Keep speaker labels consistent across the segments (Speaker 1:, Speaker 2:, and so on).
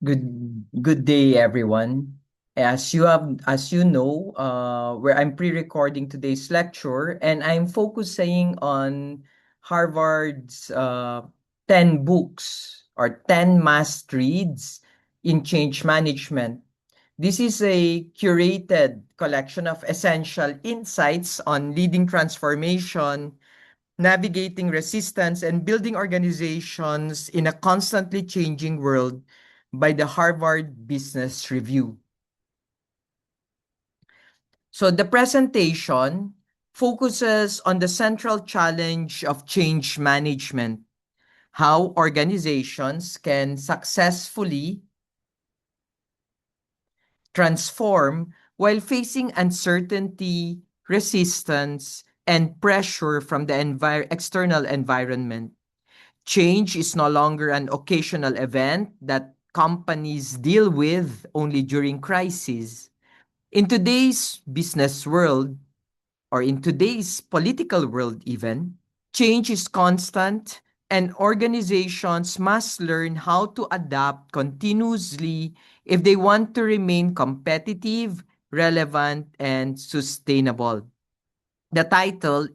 Speaker 1: Good day, everyone. As you know, where I'm pre-recording today's lecture, and I'm focusing on Harvard's 10 books or 10 must reads in change management. This is a curated collection of essential insights on leading transformation, navigating resistance, and building organizations in a constantly changing world by the Harvard Business Review. So the presentation focuses on the central challenge of change management, how organizations can successfully transform while facing uncertainty, resistance, and pressure from the external environment. Change is no longer an occasional event that companies deal with only during crises. In today's business world, or in today's political world even, change is constant and organizations must learn how to adapt continuously if they want to remain competitive, relevant, and sustainable. The title,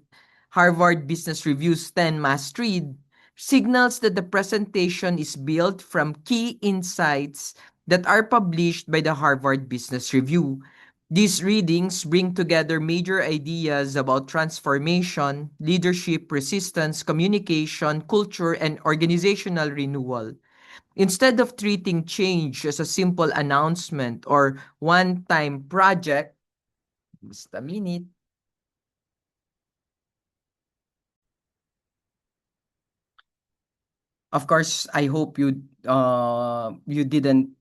Speaker 1: Harvard Business Review's 10 Must Read, signals that the presentation is built from key insights that are published by the Harvard Business Review. These readings bring together major ideas about transformation, leadership, resistance, communication, culture, and organizational renewal. Instead of treating change as a simple announcement or one-time project, just a minute. Of course, I hope you didn't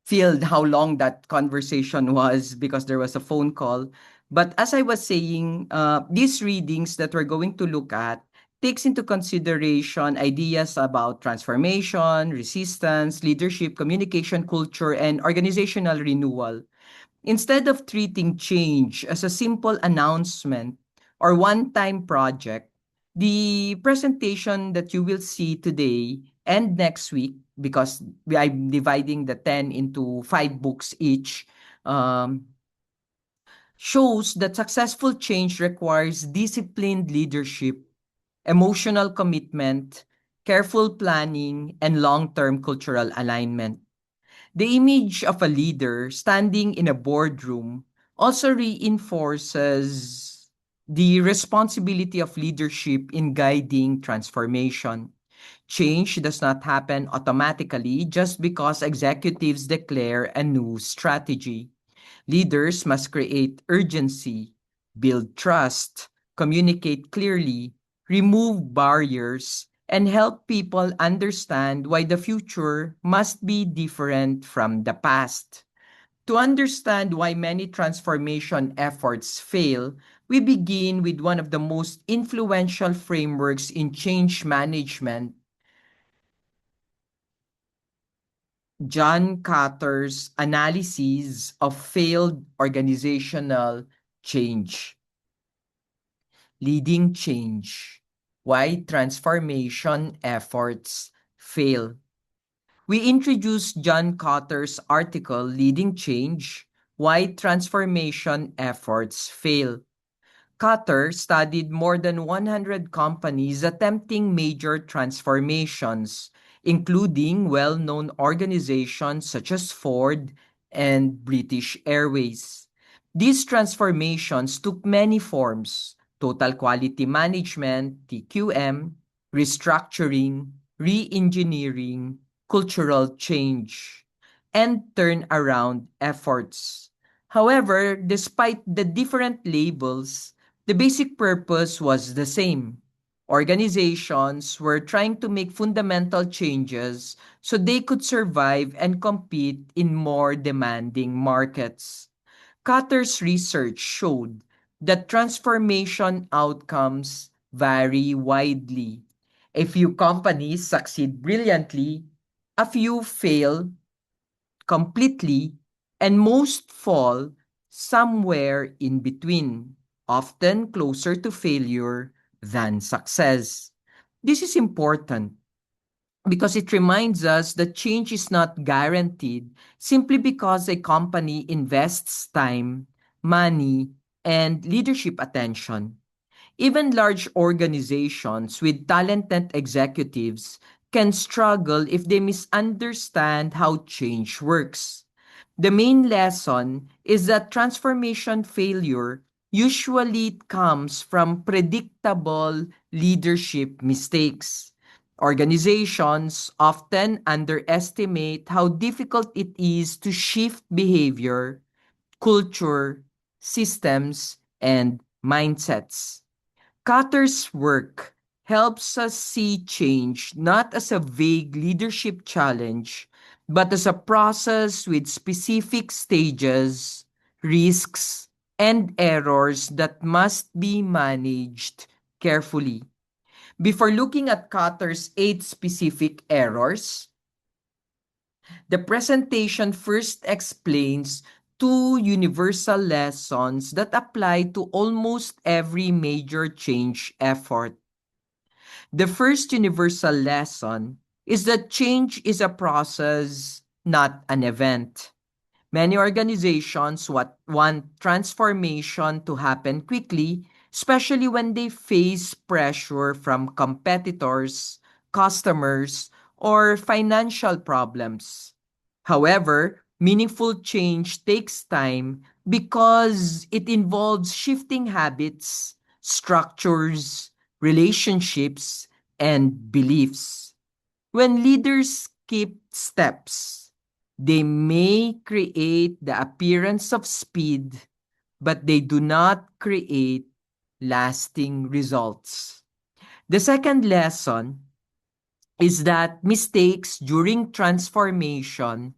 Speaker 1: feel how long that conversation was because there was a phone call. But as I was saying, these readings that we're going to look at takes into consideration ideas about transformation, resistance, leadership, communication, culture, and organizational renewal. Instead of treating change as a simple announcement or one-time project, the presentation that you will see today and next week, because I'm dividing the 10 into 5 books each, um, shows that successful change requires disciplined leadership, emotional commitment, careful planning, and long-term cultural alignment. The image of a leader standing in a boardroom also reinforces the responsibility of leadership in guiding transformation. Change does not happen automatically just because executives declare a new strategy. Leaders must create urgency, build trust, communicate clearly, remove barriers, and help people understand why the future must be different from the past. To understand why many transformation efforts fail, we begin with one of the most influential frameworks in change management, John Cotter's analysis of failed organizational change. Leading change. Why transformation efforts fail. We introduced John Cotter's article, Leading Change, Why Transformation Efforts Fail. Cotter studied more than 100 companies attempting major transformations, including well-known organizations such as Ford and British Airways. These transformations took many forms: total quality management, TQM, restructuring, re-engineering, cultural change, and turnaround efforts. However, despite the different labels, the basic purpose was the same. Organizations were trying to make fundamental changes so they could survive and compete in more demanding markets. Cutter's research showed that transformation outcomes vary widely. A few companies succeed brilliantly, a few fail completely, and most fall somewhere in between, often closer to failure than success. This is important because it reminds us that change is not guaranteed simply because a company invests time, money, and leadership attention. Even large organizations with talented executives can struggle if they misunderstand how change works. The main lesson is that transformation failure usually comes from predictable leadership mistakes. Organizations often underestimate how difficult it is to shift behavior, culture, systems, and mindsets. Cutter's work helps us see change not as a vague leadership challenge, but as a process with specific stages, risks, and errors that must be managed carefully. Before looking at Cutter's 8 specific errors, the presentation first explains 2 universal lessons that apply to almost every major change effort. The first universal lesson is that change is a process, not an event. Many organizations want transformation to happen quickly, especially when they face pressure from competitors, customers, or financial problems. However, meaningful change takes time because it involves shifting habits, structures, relationships, and beliefs. When leaders skip steps, they may create the appearance of speed, but they do not create lasting results. The second lesson is that mistakes during transformation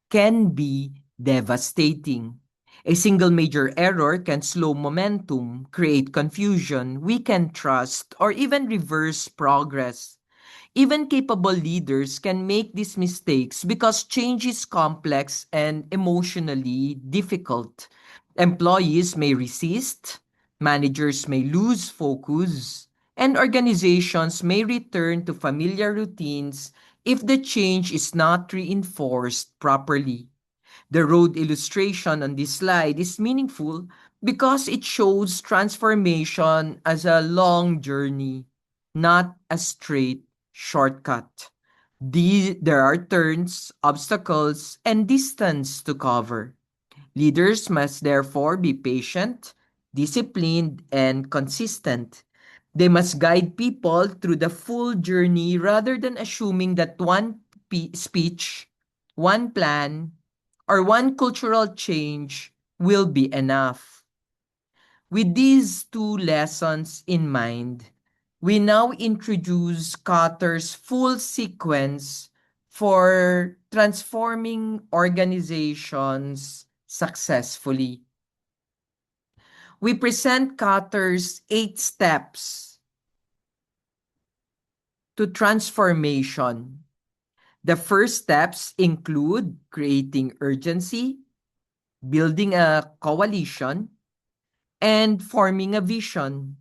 Speaker 1: can be devastating. A single major error can slow momentum, create confusion, weaken trust, or even reverse progress. Even capable leaders can make these mistakes because change is complex and emotionally difficult. Employees may resist, managers may lose focus, and organizations may return to familiar routines if the change is not reinforced properly. The road illustration on this slide is meaningful because it shows transformation as a long journey, not a straight shortcut. There are turns, obstacles, and distance to cover. Leaders must therefore be patient, disciplined, and consistent. They must guide people through the full journey rather than assuming that one speech, one plan, or one cultural change will be enough. With these 2 lessons in mind, we now introduce Cotter's full sequence for transforming organizations successfully. We present Cotter's 8 steps to transformation. The first steps include creating urgency, building a coalition, and forming a vision.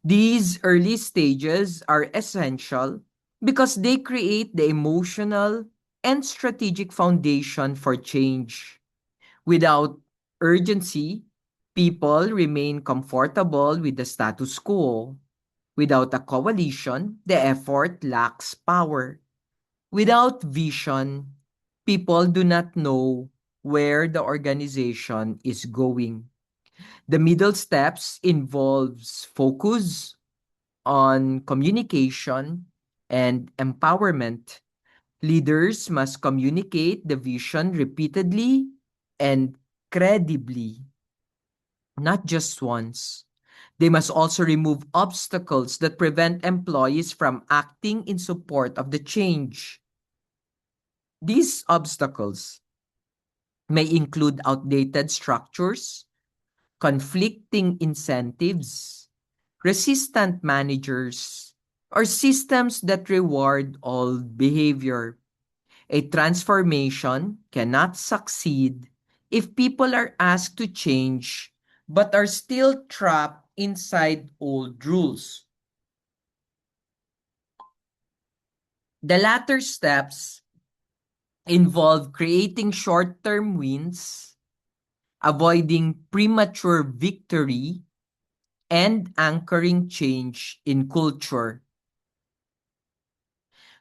Speaker 1: These early stages are essential because they create the emotional and strategic foundation for change. Without urgency, people remain comfortable with the status quo. Without a coalition, the effort lacks power. Without vision, people do not know where the organization is going. The middle steps involves focus on communication and empowerment. Leaders must communicate the vision repeatedly and credibly, not just once. They must also remove obstacles that prevent employees from acting in support of the change. These obstacles may include outdated structures, conflicting incentives, resistant managers, or systems that reward old behavior. A transformation cannot succeed if people are asked to change but are still trapped inside old rules. The latter steps involve creating short-term wins, avoiding premature victory, and anchoring change in culture.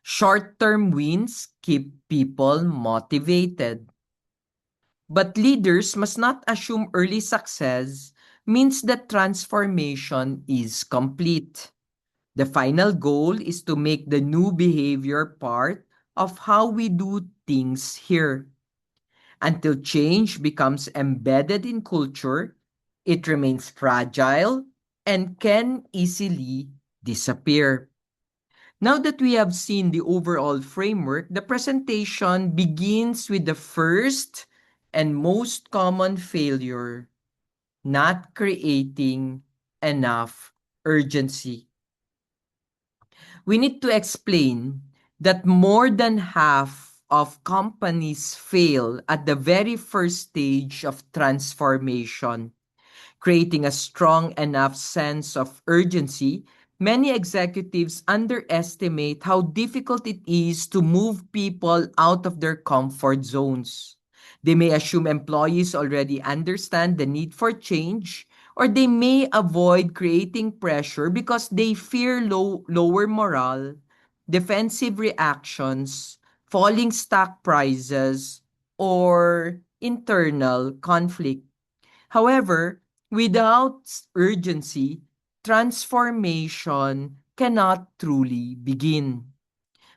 Speaker 1: Short-term wins keep people motivated. But leaders must not assume early success means that transformation is complete. The final goal is to make the new behavior part of how we do things here. Until change becomes embedded in culture, it remains fragile and can easily disappear. Now that we have seen the overall framework, the presentation begins with the first and most common failure: not creating enough urgency. We need to explain that more than half of companies fail at the very first stage of transformation. Creating a strong enough sense of urgency, many executives underestimate how difficult it is to move people out of their comfort zones. They may assume employees already understand the need for change, or they may avoid creating pressure because they fear lower morale, defensive reactions, falling stock prices, or internal conflict. However, without urgency, transformation cannot truly begin.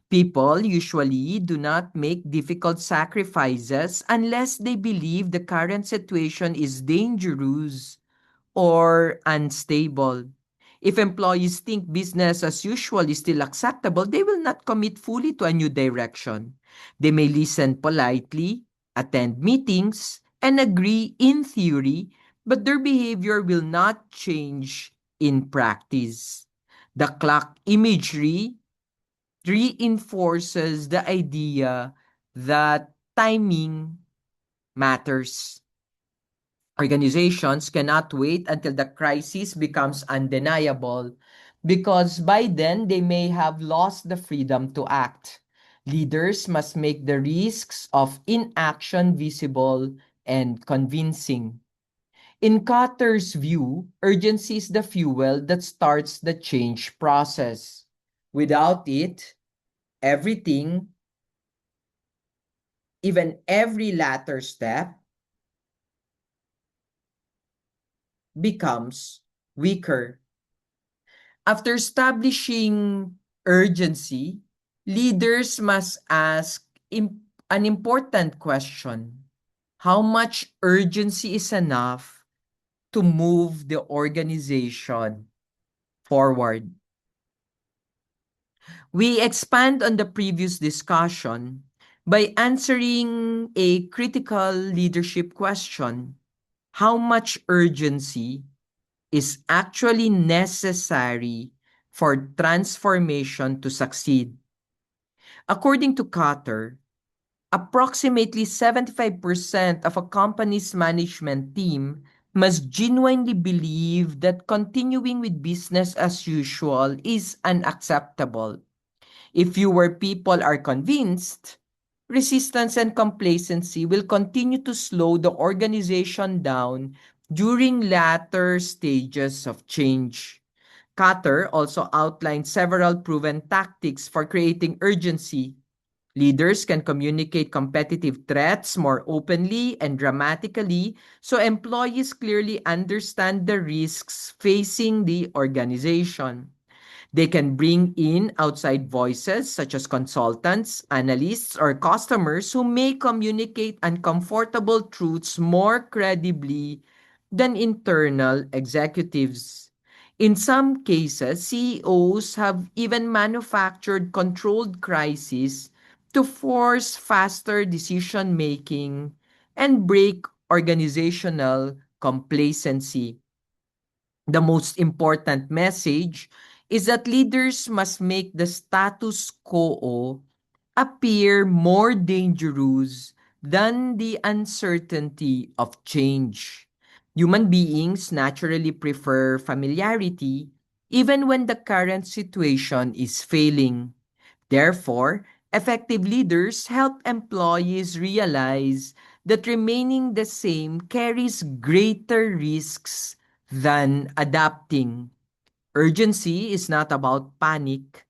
Speaker 1: People usually do not make difficult sacrifices unless they believe the current situation is dangerous or unstable. If employees think business as usual is still acceptable, they will not commit fully to a new direction. They may listen politely, attend meetings, and agree in theory, but their behavior will not change in practice. The clock imagery reinforces the idea that timing matters. Organizations cannot wait until the crisis becomes undeniable because by then they may have lost the freedom to act. Leaders must make the risks of inaction visible and convincing. In Cotter's view, urgency is the fuel that starts the change process. Without it, everything, even every latter step, becomes weaker. After establishing urgency, leaders must ask an important question: how much urgency is enough to move the organization forward? We expand on the previous discussion by answering a critical leadership question: how much urgency is actually necessary for transformation to succeed? According to Carter, approximately 75% of a company's management team must genuinely believe that continuing with business as usual is unacceptable. If fewer people are convinced, resistance and complacency will continue to slow the organization down during latter stages of change. Carter also outlined several proven tactics for creating urgency. Leaders can communicate competitive threats more openly and dramatically so employees clearly understand the risks facing the organization. They can bring in outside voices such as consultants, analysts, or customers who may communicate uncomfortable truths more credibly than internal executives. In some cases, CEOs have even manufactured controlled crises to force faster decision making and break organizational complacency. The most important message is that leaders must make the status quo appear more dangerous than the uncertainty of change. Human beings naturally prefer familiarity even when the current situation is failing. Therefore, effective leaders help employees realize that remaining the same carries greater risks than adapting. Urgency is not about panic,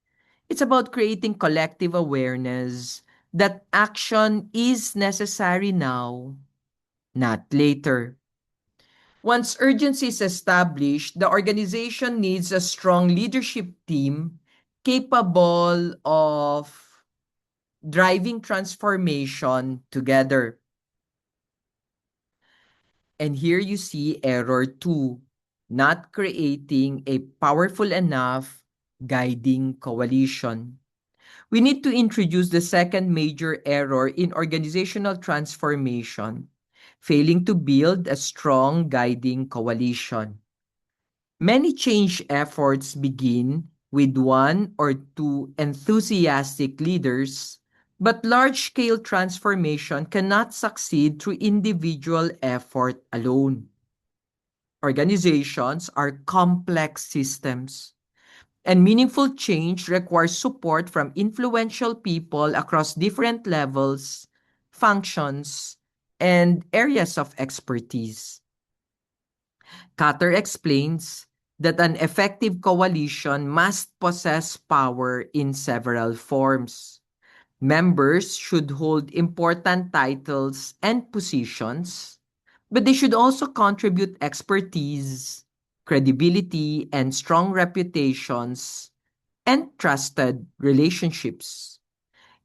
Speaker 1: it's about creating collective awareness that action is necessary now, not later. Once urgency is established, the organization needs a strong leadership team capable of driving transformation together. And here you see error two, not creating a powerful enough guiding coalition. We need to introduce the second major error in organizational transformation, failing to build a strong guiding coalition. Many change efforts begin with one or two enthusiastic leaders, but large-scale transformation cannot succeed through individual effort alone. Organizations are complex systems, and meaningful change requires support from influential people across different levels, functions, and areas of expertise. Cutter explains that an effective coalition must possess power in several forms. Members should hold important titles and positions, but they should also contribute expertise, credibility, and strong reputations, and trusted relationships.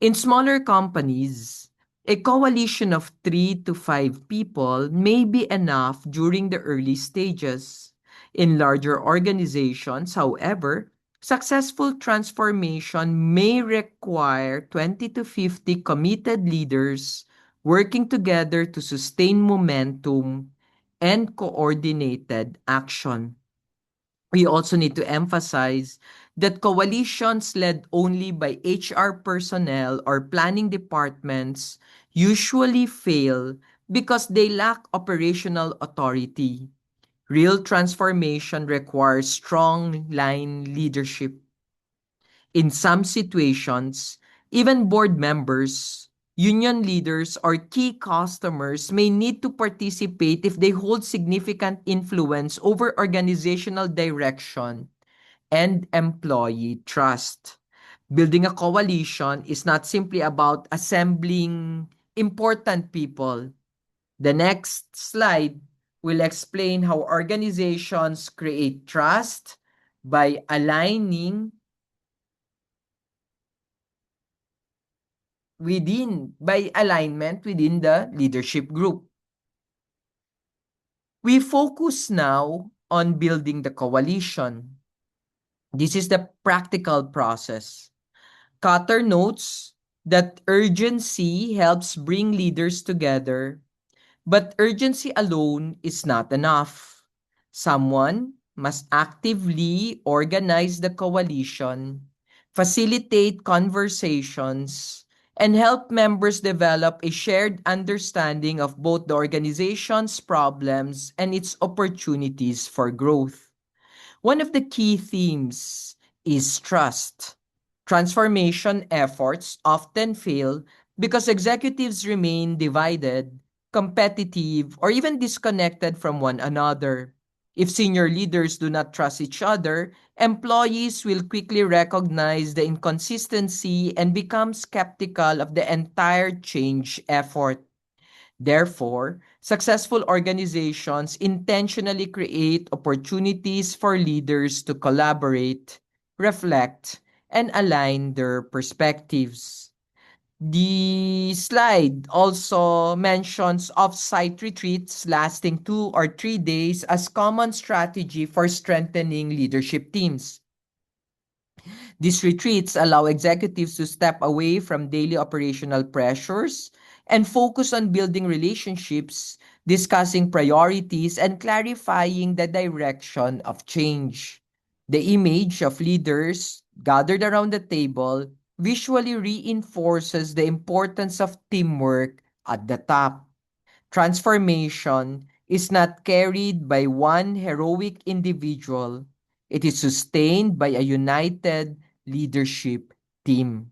Speaker 1: In smaller companies, a coalition of 3 to 5 people may be enough during the early stages. In larger organizations, however, successful transformation may require 20 to 50 committed leaders working together to sustain momentum and coordinated action. We also need to emphasize that coalitions led only by HR personnel or planning departments usually fail because they lack operational authority. Real transformation requires strong line leadership. In some situations, even board members, union leaders, or key customers may need to participate if they hold significant influence over organizational direction and employee trust. Building a coalition is not simply about assembling important people. The next slide will explain how organizations create trust by aligning by alignment within the leadership group. We focus now on building the coalition. This is the practical process. Cotter notes that urgency helps bring leaders together, but urgency alone is not enough. Someone must actively organize the coalition, facilitate conversations, and help members develop a shared understanding of both the organization's problems and its opportunities for growth. One of the key themes is trust. Transformation efforts often fail because executives remain divided, competitive, or even disconnected from one another. If senior leaders do not trust each other, employees will quickly recognize the inconsistency and become skeptical of the entire change effort. Therefore, successful organizations intentionally create opportunities for leaders to collaborate, reflect, and align their perspectives. The slide also mentions off-site retreats lasting 2 or 3 days as common strategy for strengthening leadership teams. These retreats allow executives to step away from daily operational pressures and focus on building relationships, discussing priorities, and clarifying the direction of change. The image of leaders gathered around the table visually reinforces the importance of teamwork at the top. Transformation is not carried by one heroic individual. It is sustained by a united leadership team.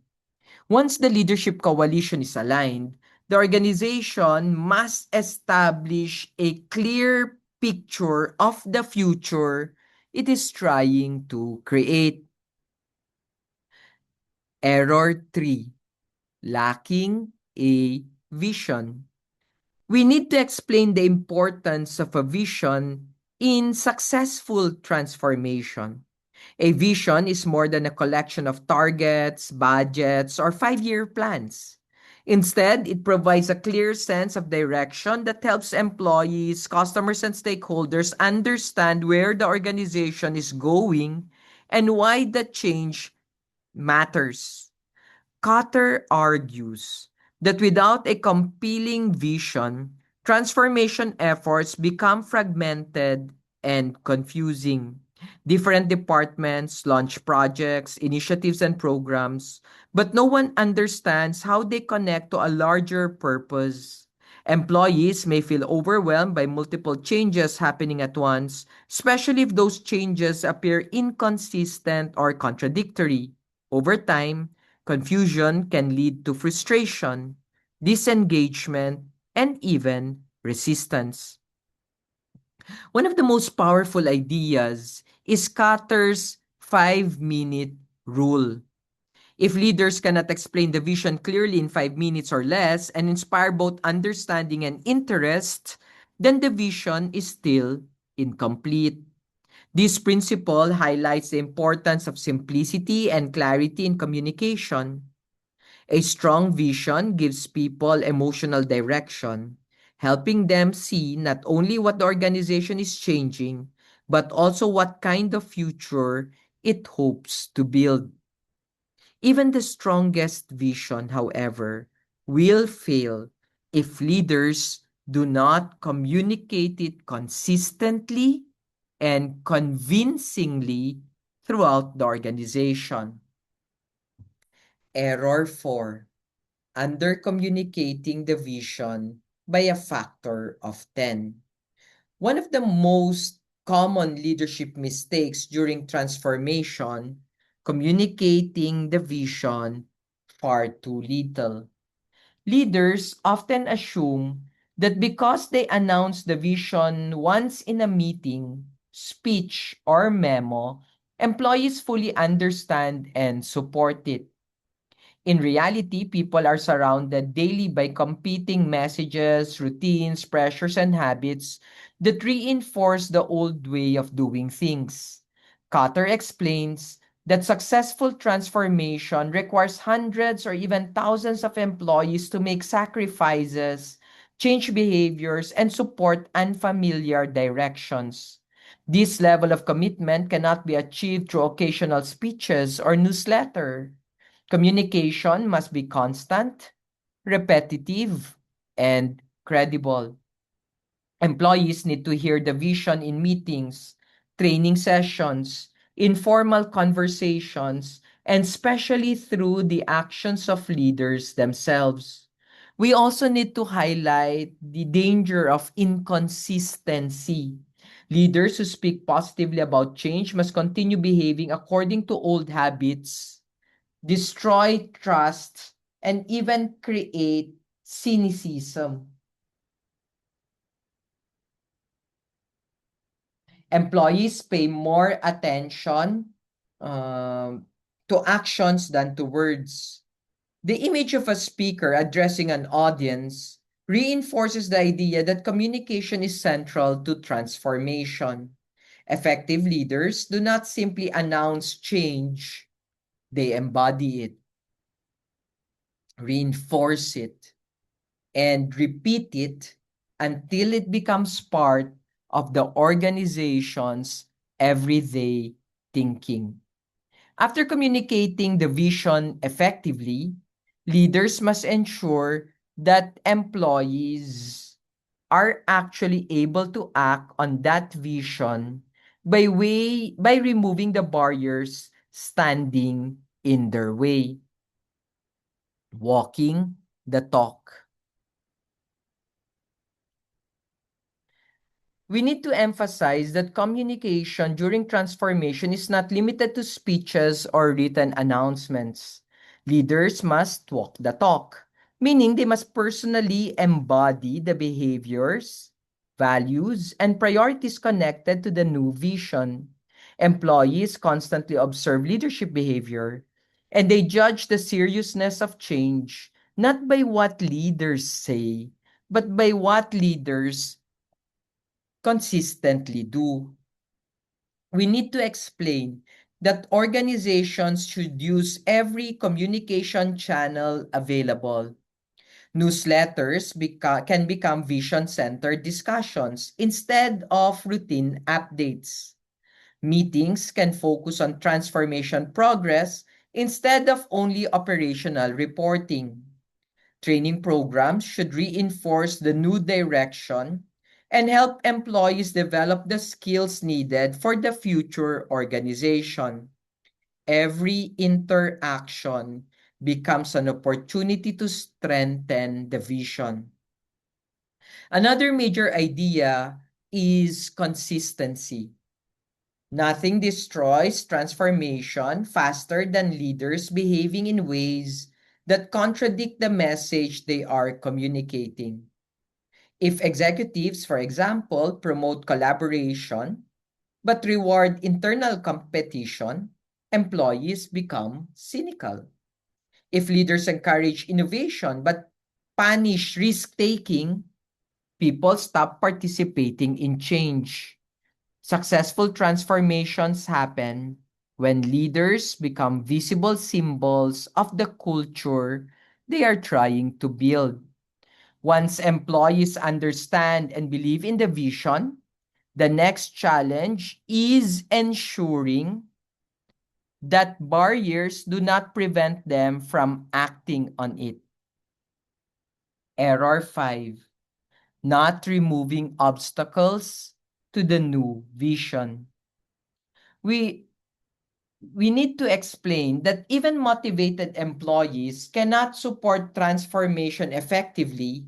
Speaker 1: Once the leadership coalition is aligned, the organization must establish a clear picture of the future it is trying to create. Error 3, lacking a vision. We need to explain the importance of a vision in successful transformation. A vision is more than a collection of targets, budgets, or 5-year plans. Instead, it provides a clear sense of direction that helps employees, customers, and stakeholders understand where the organization is going and why the change matters. Cotter argues that without a compelling vision, transformation efforts become fragmented and confusing. Different departments launch projects, initiatives, and programs, but no one understands how they connect to a larger purpose. Employees may feel overwhelmed by multiple changes happening at once, especially if those changes appear inconsistent or contradictory. Over time, confusion can lead to frustration, disengagement, and even resistance. One of the most powerful ideas is Cotter's 5-minute rule. If leaders cannot explain the vision clearly in 5 minutes or less and inspire both understanding and interest, then the vision is still incomplete. This principle highlights the importance of simplicity and clarity in communication. A strong vision gives people emotional direction, helping them see not only what the organization is changing, but also what kind of future it hopes to build. Even the strongest vision, however, will fail if leaders do not communicate it consistently and convincingly throughout the organization. Error 4, under-communicating the vision by a factor of 10. One of the most common leadership mistakes during transformation, communicating the vision far too little. Leaders often assume that because they announce the vision once in a meeting, speech, or memo, employees fully understand and support it. In reality, people are surrounded daily by competing messages, routines, pressures, and habits that reinforce the old way of doing things. Cotter explains that successful transformation requires hundreds or even thousands of employees to make sacrifices, change behaviors, and support unfamiliar directions. This level of commitment cannot be achieved through occasional speeches or newsletter. Communication must be constant, repetitive, and credible. Employees need to hear the vision in meetings, training sessions, informal conversations, and especially through the actions of leaders themselves. We also need to highlight the danger of inconsistency. Leaders who speak positively about change must continue behaving according to old habits, destroy trust, and even create cynicism. Employees pay more attention to actions than to words. The image of a speaker addressing an audience reinforces the idea that communication is central to transformation. Effective leaders do not simply announce change, they embody it, reinforce it, and repeat it until it becomes part of the organization's everyday thinking. After communicating the vision effectively, leaders must ensure that employees are actually able to act on that vision by removing the barriers standing in their way, walking the talk. We need to emphasize that communication during transformation is not limited to speeches or written announcements. Leaders must walk the talk, meaning they must personally embody the behaviors, values, and priorities connected to the new vision. Employees constantly observe leadership behavior, and they judge the seriousness of change not by what leaders say, but by what leaders consistently do. We need to explain that organizations should use every communication channel available. Can become vision-centered discussions instead of routine updates. Meetings can focus on transformation progress instead of only operational reporting. Training programs should reinforce the new direction and help employees develop the skills needed for the future organization. Every interaction becomes an opportunity to strengthen the vision. Another major idea is consistency. Nothing destroys transformation faster than leaders behaving in ways that contradict the message they are communicating. If executives, for example, promote collaboration but reward internal competition, employees become cynical. If leaders encourage innovation but punish risk taking, people stop participating in change. Successful transformations happen when leaders become visible symbols of the culture they are trying to build. Once employees understand and believe in the vision, the next challenge is ensuring that barriers do not prevent them from acting on it. Error 5. Not removing obstacles to the new vision. We we need to explain that even motivated employees cannot support transformation effectively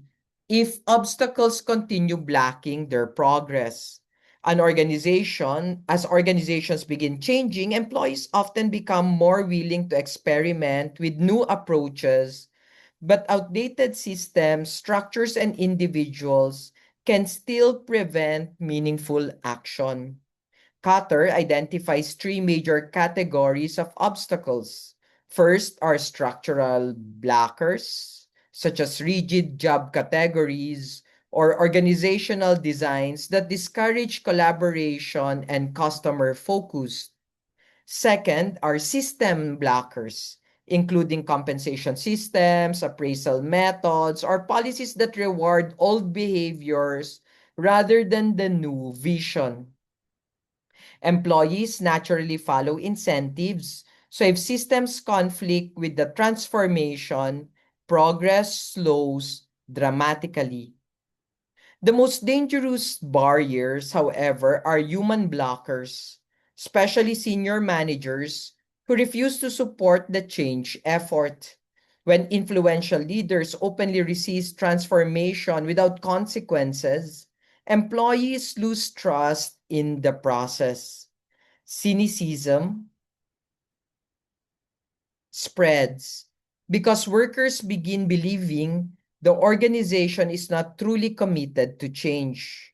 Speaker 1: if obstacles continue blocking their progress. As organizations begin changing, employees often become more willing to experiment with new approaches, but outdated systems, structures, and individuals can still prevent meaningful action. Kotter identifies three major categories of obstacles. First are structural blockers, such as rigid job categories or organizational designs that discourage collaboration and customer focus. Second are system blockers, including compensation systems, appraisal methods, or policies that reward old behaviors rather than the new vision. Employees naturally follow incentives. So if systems conflict with the transformation, progress slows dramatically. The most dangerous barriers, however, are human blockers, especially senior managers who refuse to support the change effort. When influential leaders openly resist transformation without consequences, employees lose trust in the process. Cynicism spreads because workers begin believing the organization is not truly committed to change.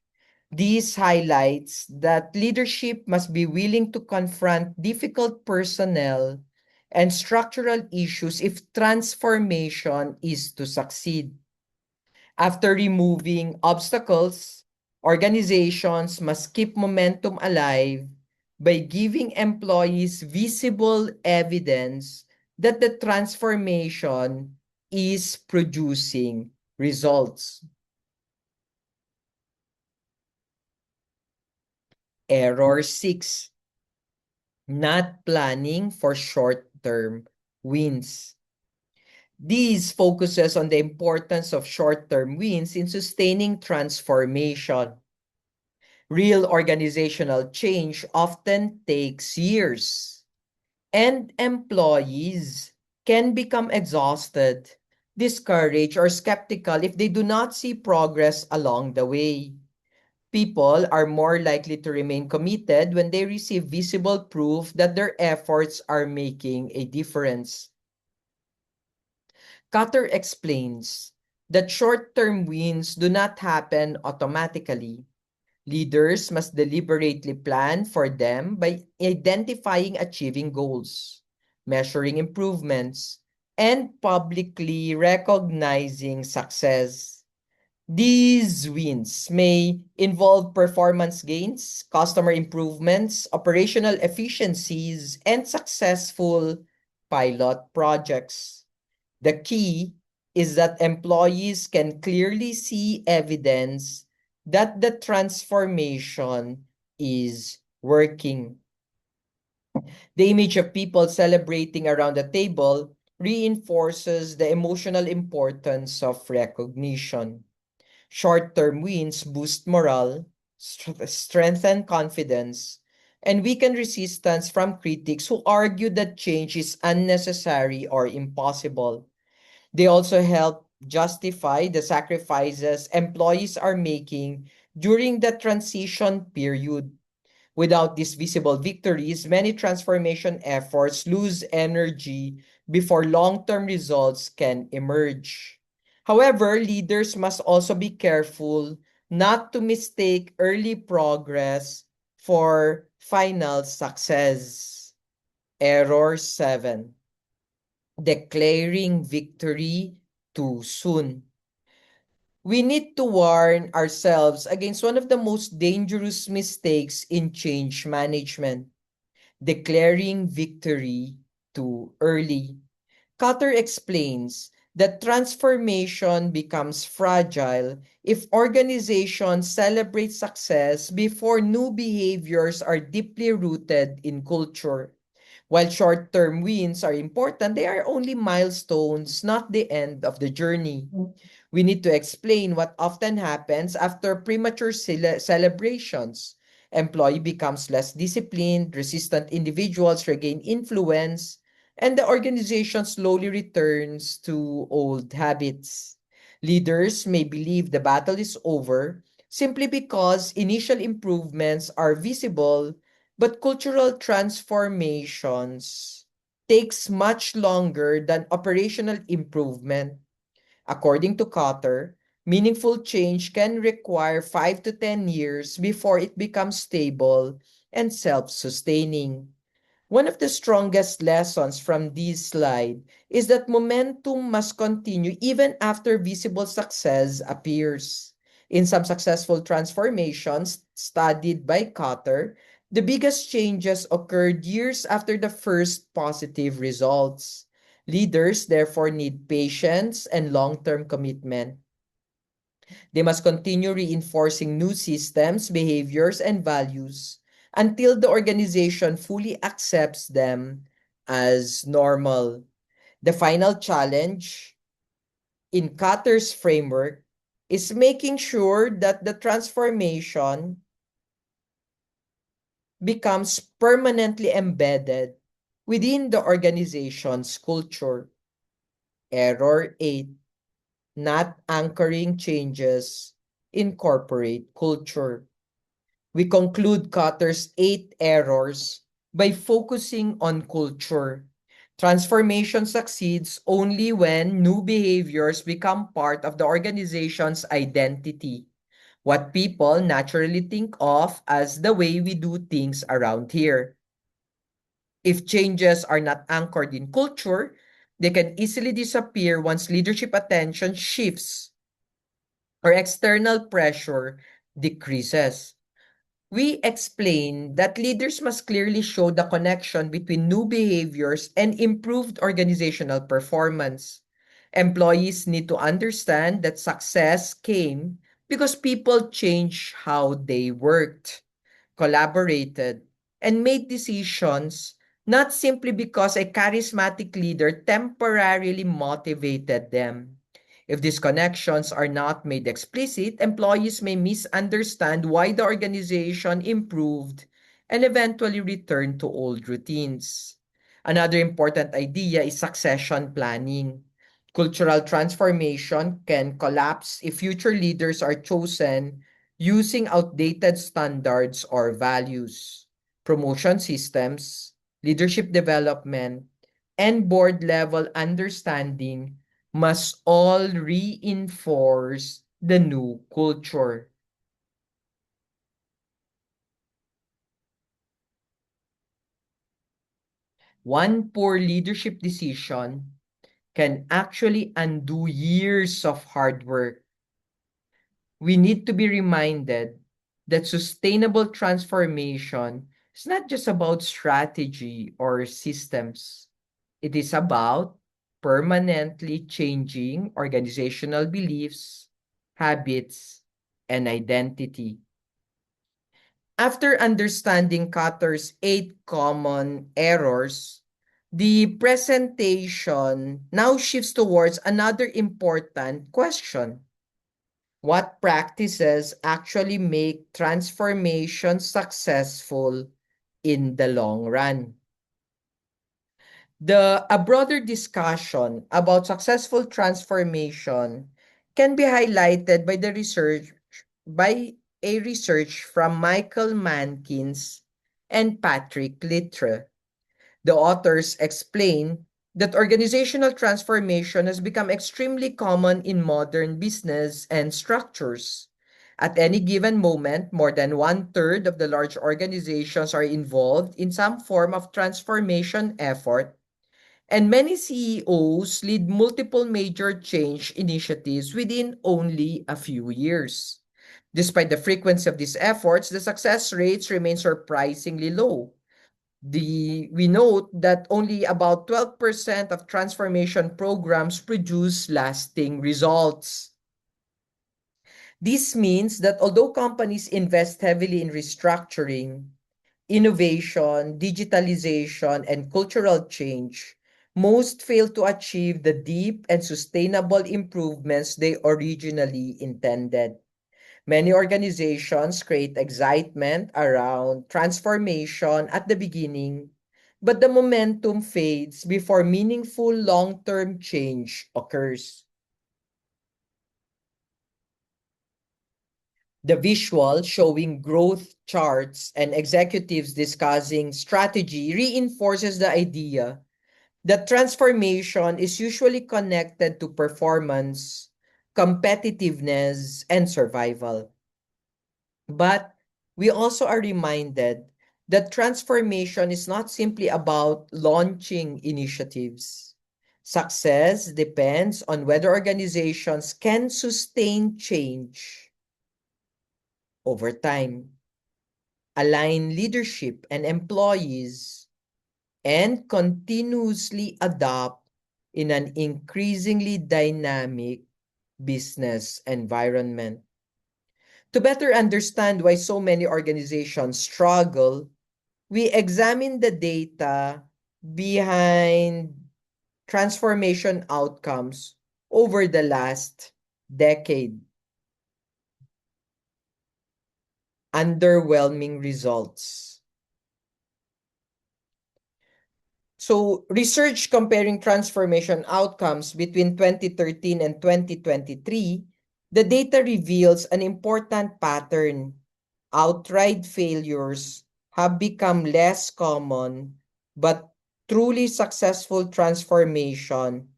Speaker 1: This highlights that leadership must be willing to confront difficult personnel and structural issues if transformation is to succeed. After removing obstacles, organizations must keep momentum alive by giving employees visible evidence that the transformation is producing results. Error 6. Not planning for short-term wins. These focuses on the importance of short-term wins in sustaining transformation. Real organizational change often takes years, and employees can become exhausted, discouraged, or skeptical if they do not see progress along the way. People are more likely to remain committed when they receive visible proof that their efforts are making a difference. Cutter explains that short-term wins do not happen automatically. Leaders must deliberately plan for them by identifying achieving goals, measuring improvements, and publicly recognizing success. These wins may involve performance gains, customer improvements, operational efficiencies, and successful pilot projects. The key is that employees can clearly see evidence that the transformation is working. The image of people celebrating around the table reinforces the emotional importance of recognition. Short-term wins boost morale, strengthen confidence, and weaken resistance from critics who argue that change is unnecessary or impossible. They also help justify the sacrifices employees are making during the transition period. Without these visible victories, many transformation efforts lose energy before long-term results can emerge. However, leaders must also be careful not to mistake early progress for final success. Error 7. Declaring victory too soon. We need to warn ourselves against one of the most dangerous mistakes in change management, declaring victory too early. Cutter explains that transformation becomes fragile if organizations celebrate success before new behaviors are deeply rooted in culture. While short-term wins are important, they are only milestones, not the end of the journey. We need to explain what often happens after premature celebrations. Employee becomes less disciplined, resistant individuals regain influence, and the organization slowly returns to old habits. Leaders may believe the battle is over simply because initial improvements are visible, but cultural transformations takes much longer than operational improvement. According to Cotter, meaningful change can require 5 to 10 years before it becomes stable and self-sustaining. One of the strongest lessons from this slide is that momentum must continue even after visible success appears. In some successful transformations studied by Cotter, the biggest changes occurred years after the first positive results. Leaders therefore need patience and long-term commitment. They must continue reinforcing new systems, behaviors, and values until the organization fully accepts them as normal. The final challenge in Cutter's framework is making sure that the transformation becomes permanently embedded within the organization's culture. Error 8. Not anchoring changes in corporate culture. We conclude Cutter's 8 errors by focusing on culture. Transformation succeeds only when new behaviors become part of the organization's identity, what people naturally think of as the way we do things around here. If changes are not anchored in culture, they can easily disappear once leadership attention shifts or external pressure decreases. We explain that leaders must clearly show the connection between new behaviors and improved organizational performance. Employees need to understand that success came because people changed how they worked, collaborated, and made decisions not simply because a charismatic leader temporarily motivated them. If these connections are not made explicit, employees may misunderstand why the organization improved and eventually return to old routines. Another important idea is succession planning. Cultural transformation can collapse if future leaders are chosen using outdated standards or values. Promotion systems, leadership development, and board level understanding must all reinforce the new culture. One poor leadership decision can actually undo years of hard work. We need to be reminded that sustainable transformation is not just about strategy or systems. It is about permanently changing organizational beliefs, habits, and identity. After understanding Cotter's 8 common errors, the presentation now shifts towards another important question. What practices actually make transformation successful in the long run? A broader discussion about successful transformation can be highlighted by a research from Michael Mankins and Patrick Littre. The authors explain that organizational transformation has become extremely common in modern business and structures. At any given moment, more than one-third of the large organizations are involved in some form of transformation effort, and many CEOs lead multiple major change initiatives within only a few years. Despite the frequency of these efforts, the success rates remain surprisingly low. We note that only about 12% of transformation programs produce lasting results. This means that although companies invest heavily in restructuring, innovation, digitalization, and cultural change, most fail to achieve the deep and sustainable improvements they originally intended. Many organizations create excitement around transformation at the beginning, but the momentum fades before meaningful long-term change occurs. The visual showing growth charts and executives discussing strategy reinforces the idea that transformation is usually connected to performance, competitiveness, and survival. But we also are reminded that transformation is not simply about launching initiatives. Success depends on whether organizations can sustain change over time, align leadership and employees, and continuously adapt in an increasingly dynamic business environment. To better understand why so many organizations struggle, we examine the data behind transformation outcomes over the last decade. Underwhelming results. So, research comparing transformation outcomes between 2013 and 2023, the data reveals an important pattern. Outright failures have become less common, but truly successful transformation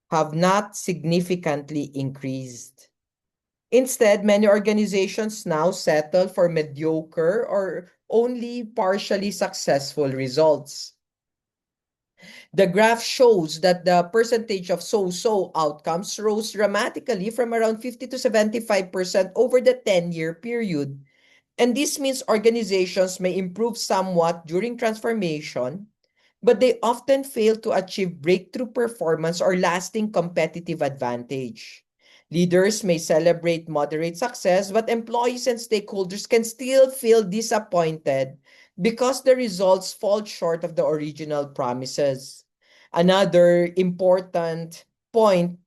Speaker 1: have not significantly increased. Instead, many organizations now settle for mediocre or only partially successful results. The graph shows that the percentage of so-so outcomes rose dramatically from around 50 to 75% over the 10-year period. And this means organizations may improve somewhat during transformation, but they often fail to achieve breakthrough performance or lasting competitive advantage. Leaders may celebrate moderate success, but employees and stakeholders can still feel disappointed because the results fall short of the original promises. Another important point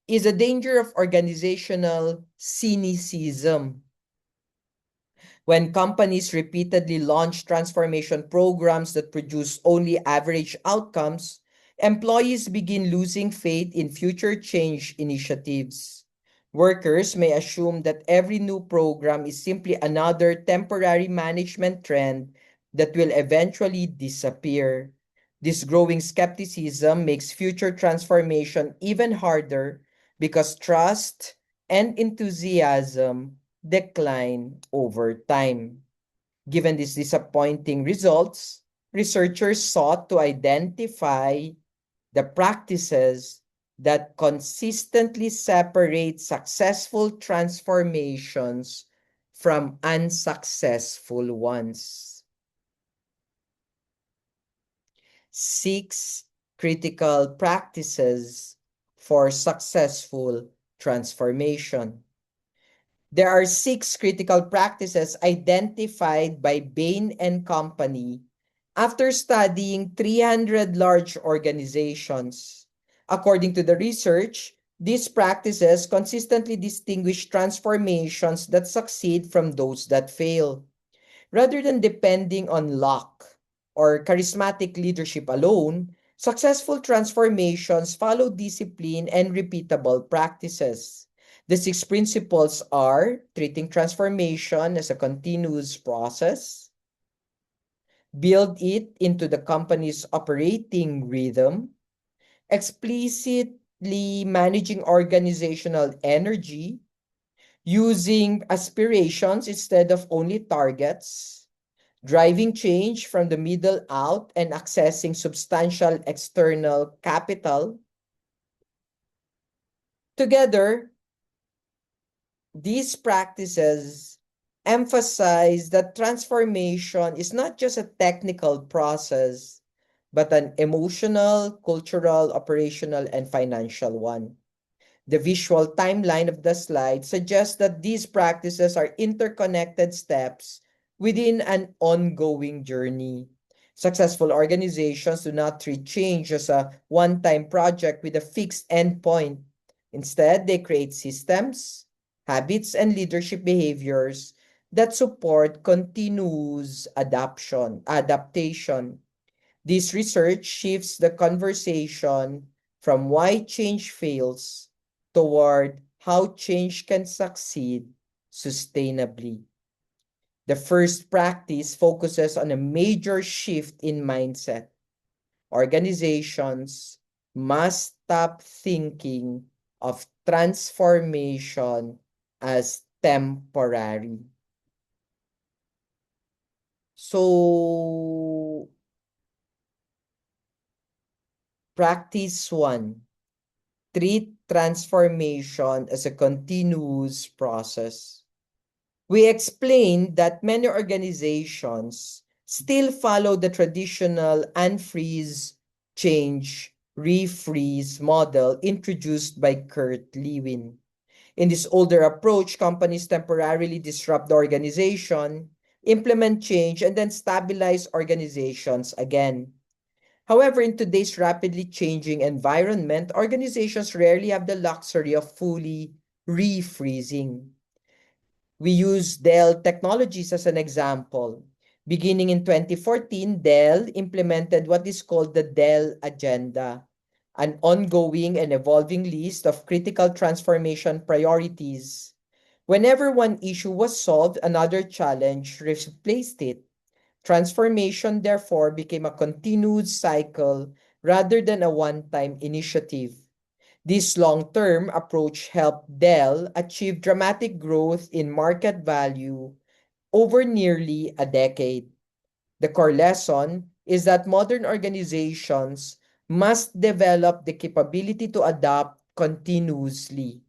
Speaker 1: is the danger of organizational cynicism. When companies repeatedly launch transformation programs that produce only average outcomes, employees begin losing faith in future change initiatives. Workers may assume that every new program is simply another temporary management trend that will eventually disappear. This growing skepticism makes future transformation even harder because trust and enthusiasm decline over time. Given these disappointing results, researchers sought to identify the practices that consistently separate successful transformations from unsuccessful ones. 6 critical practices for successful transformation. There are 6 critical practices identified by Bain and Company after studying 300 large organizations. According to the research, these practices consistently distinguish transformations that succeed from those that fail. Rather than depending on luck or charismatic leadership alone, successful transformations follow discipline and repeatable practices. The 6 principles are treating transformation as a continuous process, build it into the company's operating rhythm, explicitly managing organizational energy, using aspirations instead of only targets, driving change from the middle out and accessing substantial external capital. Together, these practices emphasize that transformation is not just a technical process, but an emotional, cultural, operational, and financial one. The visual timeline of the slide suggests that these practices are interconnected steps within an ongoing journey. Successful organizations do not treat change as a one-time project with a fixed endpoint. Instead, they create systems, habits, and leadership behaviors that support continuous adaptation. This research shifts the conversation from why change fails toward how change can succeed sustainably. The first practice focuses on a major shift in mindset. Organizations must stop thinking of transformation as temporary. So, practice 1. Treat transformation as a continuous process. We explained that many organizations still follow the traditional unfreeze, change, refreeze model introduced by Kurt Lewin. In this older approach, companies temporarily disrupt the organization, implement change, and then stabilize organizations again. However, in today's rapidly changing environment, organizations rarely have the luxury of fully refreezing. We use Dell Technologies as an example. Beginning in 2014, Dell implemented what is called the Dell Agenda, an ongoing and evolving list of critical transformation priorities. Whenever one issue was solved, another challenge replaced it. Transformation, therefore, became a continuous cycle rather than a one-time initiative. This long-term approach helped Dell achieve dramatic growth in market value over nearly a decade. The core lesson is that modern organizations must develop the capability to adapt continuously.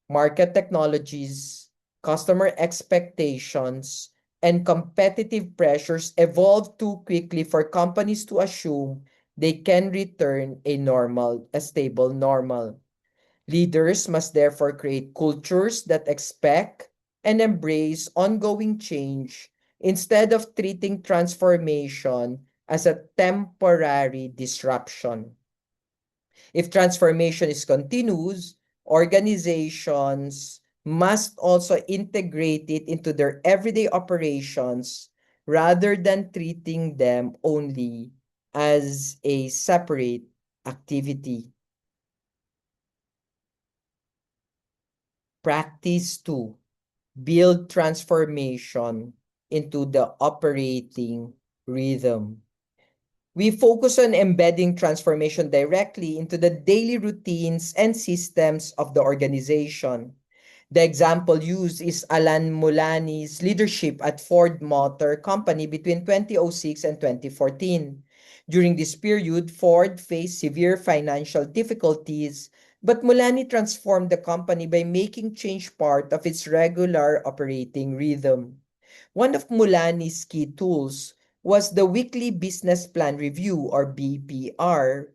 Speaker 1: Market technologies, customer expectations, and competitive pressures evolve too quickly for companies to assume they can return a stable normal. Leaders must therefore create cultures that expect and embrace ongoing change instead of treating transformation as a temporary disruption. If transformation is continuous, organizations must also integrate it into their everyday operations rather than treating them only as a separate activity. Practice 2. Build transformation into the operating rhythm. We focus on embedding transformation directly into the daily routines and systems of the organization. The example used is Alan Mulany's leadership at Ford Motor Company between 2006 and 2014. During this period, Ford faced severe financial difficulties, but Mulany transformed the company by making change part of its regular operating rhythm. One of Mulany's key tools was the weekly business plan review or BPR.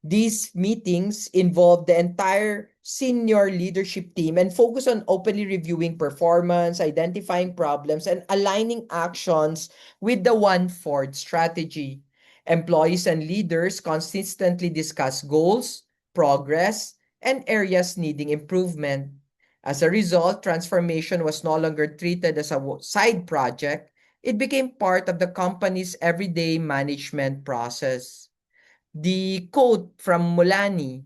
Speaker 1: These meetings involved the entire senior leadership team and focus on openly reviewing performance, identifying problems, and aligning actions with the One Ford strategy. Employees and leaders consistently discuss goals, progress, and areas needing improvement. As a result, transformation was no longer treated as a side project. It became part of the company's everyday management process. The quote from Mulani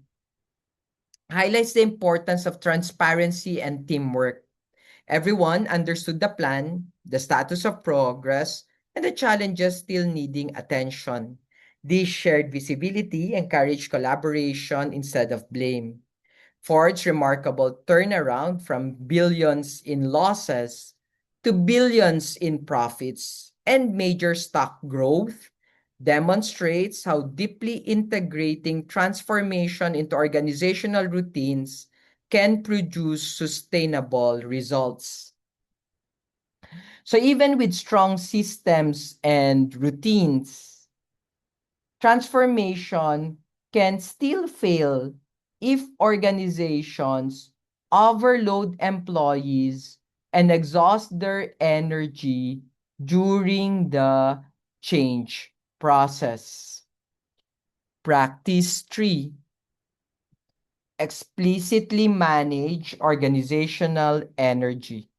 Speaker 1: highlights the importance of transparency and teamwork. Everyone understood the plan, the status of progress, and the challenges still needing attention. This shared visibility encouraged collaboration instead of blame. Ford's remarkable turnaround from billions in losses to billions in profits and major stock growth demonstrates how deeply integrating transformation into organizational routines can produce sustainable results. So even with strong systems and routines, transformation can still fail if organizations overload employees and exhaust their energy during the change process. Practice 3. Explicitly manage organizational energy.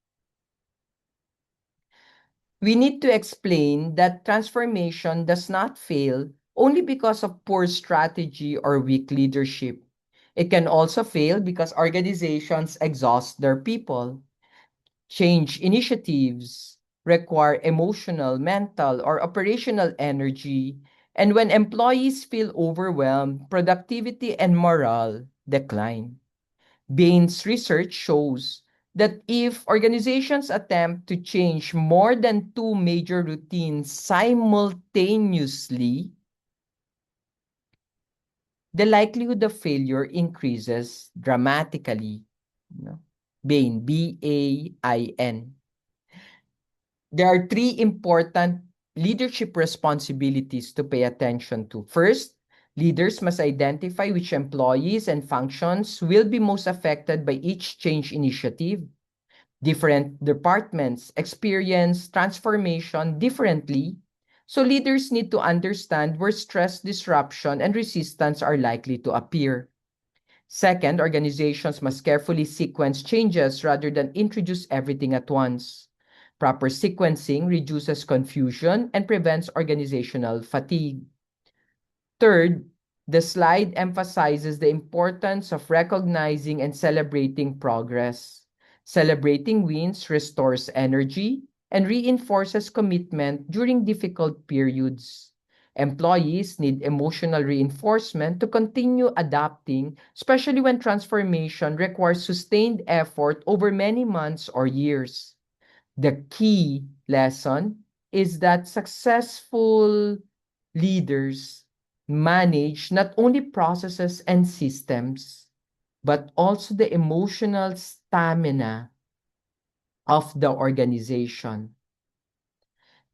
Speaker 1: We need to explain that transformation does not fail only because of poor strategy or weak leadership. It can also fail because organizations exhaust their people. Change initiatives require emotional, mental, or operational energy, and when employees feel overwhelmed, productivity and morale decline. Bain's research shows that if organizations attempt to change more than two major routines simultaneously, the likelihood of failure increases dramatically. No? Bain, B-A-I-N. There are three important leadership responsibilities to pay attention to. First, leaders must identify which employees and functions will be most affected by each change initiative. Different departments experience transformation differently, so leaders need to understand where stress, disruption, and resistance are likely to appear. Second, organizations must carefully sequence changes rather than introduce everything at once. Proper sequencing reduces confusion and prevents organizational fatigue. Third, the slide emphasizes the importance of recognizing and celebrating progress. Celebrating wins restores energy and reinforces commitment during difficult periods. Employees need emotional reinforcement to continue adapting, especially when transformation requires sustained effort over many months or years. The key lesson is that successful leaders manage not only processes and systems, but also the emotional stamina of the organization.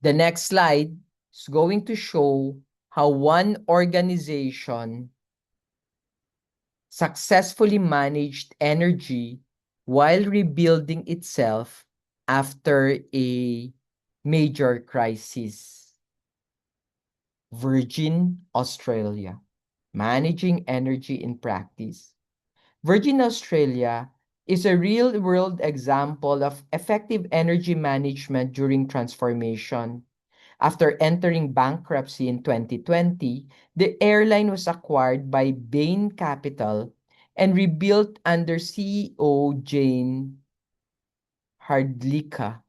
Speaker 1: The next slide is going to show how one organization successfully managed energy while rebuilding itself after a major crisis. Virgin Australia, managing energy in practice. Virgin Australia is a real-world example of effective energy management during transformation. After entering bankruptcy in 2020, the airline was acquired by Bain Capital and rebuilt under CEO Jane Hrdlicka.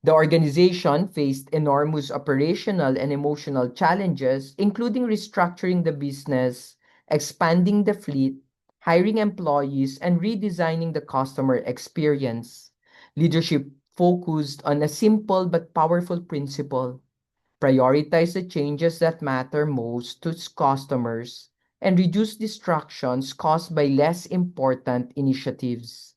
Speaker 1: The organization faced enormous operational and emotional challenges, including restructuring the business, expanding the fleet, hiring employees, and redesigning the customer experience. Leadership focused on a simple but powerful principle: prioritize the changes that matter most to its customers and reduce distractions caused by less important initiatives.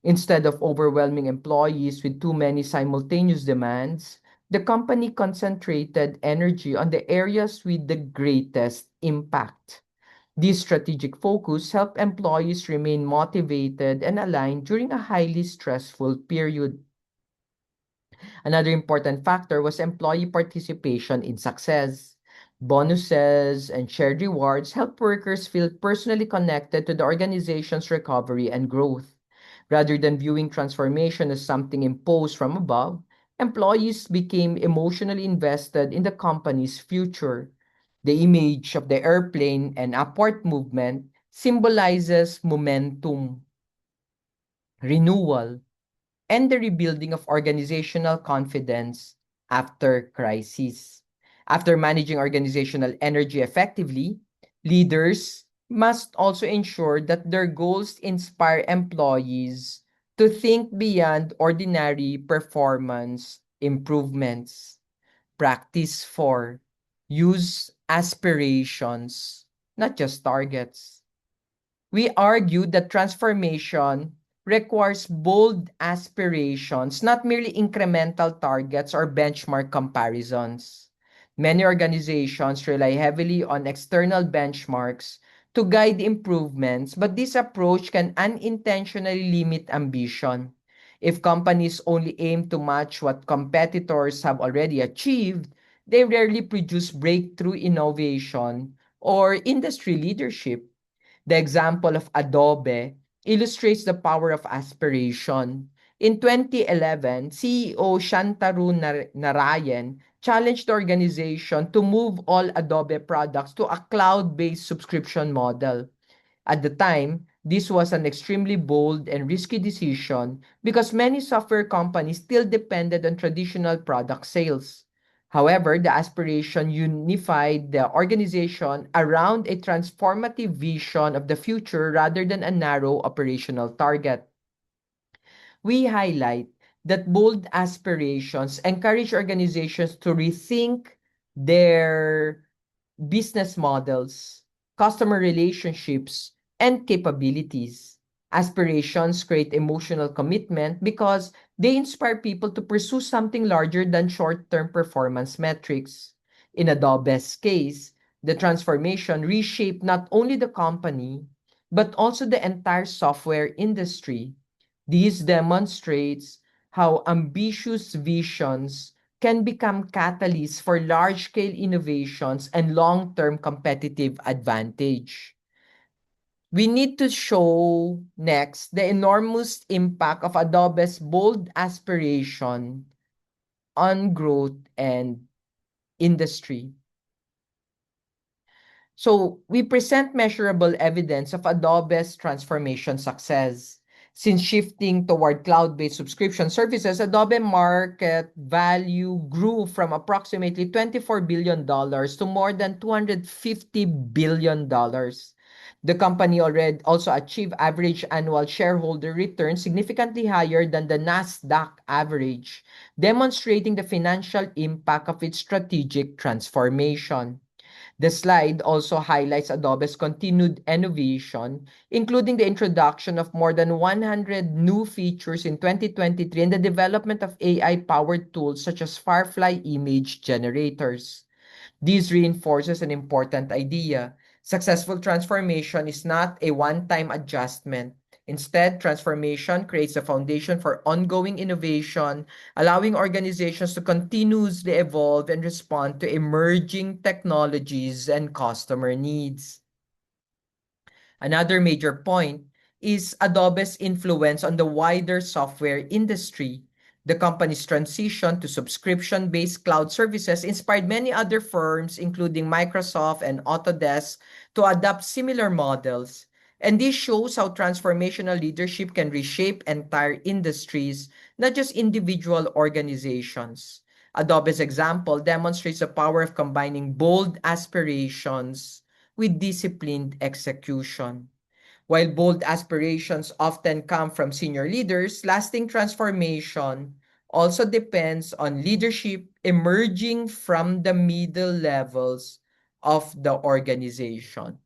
Speaker 1: Instead of overwhelming employees with too many simultaneous demands, the company concentrated energy on the areas with the greatest impact. This strategic focus helped employees remain motivated and aligned during a highly stressful period. Another important factor was employee participation in success. Bonuses and shared rewards help workers feel personally connected to the organization's recovery and growth. Rather than viewing transformation as something imposed from above, employees became emotionally invested in the company's future. The image of the airplane and upward movement symbolizes momentum, renewal, and the rebuilding of organizational confidence after crisis. After managing organizational energy effectively, leaders must also ensure that their goals inspire employees to think beyond ordinary performance improvements. Practice 4. Use aspirations, not just targets. We argue that transformation requires bold aspirations, not merely incremental targets or benchmark comparisons. Many organizations rely heavily on external benchmarks to guide improvements, but this approach can unintentionally limit ambition. If companies only aim to match what competitors have already achieved, they rarely produce breakthrough innovation or industry leadership. The example of Adobe illustrates the power of aspiration. In 2011, CEO Shantanu Narayan challenged the organization to move all Adobe products to a cloud-based subscription model. At the time, this was an extremely bold and risky decision because many software companies still depended on traditional product sales. However, the aspiration unified the organization around a transformative vision of the future rather than a narrow operational target. We highlight that bold aspirations encourage organizations to rethink their business models, customer relationships, and capabilities. Aspirations create emotional commitment because they inspire people to pursue something larger than short-term performance metrics. In Adobe's case, the transformation reshaped not only the company, but also the entire software industry. This demonstrates how ambitious visions can become catalysts for large-scale innovations and long-term competitive advantage. We need to show next the enormous impact of Adobe's bold aspiration on growth and industry. So we present measurable evidence of Adobe's transformation success. Since shifting toward cloud-based subscription services, Adobe market value grew from approximately $24 billion to more than $250 billion. The company already also achieved average annual shareholder return significantly higher than the Nasdaq average, demonstrating the financial impact of its strategic transformation. The slide also highlights Adobe's continued innovation, including the introduction of more than 100 new features in 2023 and the development of AI-powered tools such as Firefly image generators. This reinforces an important idea. Successful transformation is not a one-time adjustment. Instead, transformation creates a foundation for ongoing innovation, allowing organizations to continuously evolve and respond to emerging technologies and customer needs. Another major point is Adobe's influence on the wider software industry. The company's transition to subscription-based cloud services inspired many other firms, including Microsoft and Autodesk, to adopt similar models. And this shows how transformational leadership can reshape entire industries, not just individual organizations. Adobe's example demonstrates the power of combining bold aspirations with disciplined execution. While bold aspirations often come from senior leaders, lasting transformation also depends on leadership emerging from the middle levels of the organization.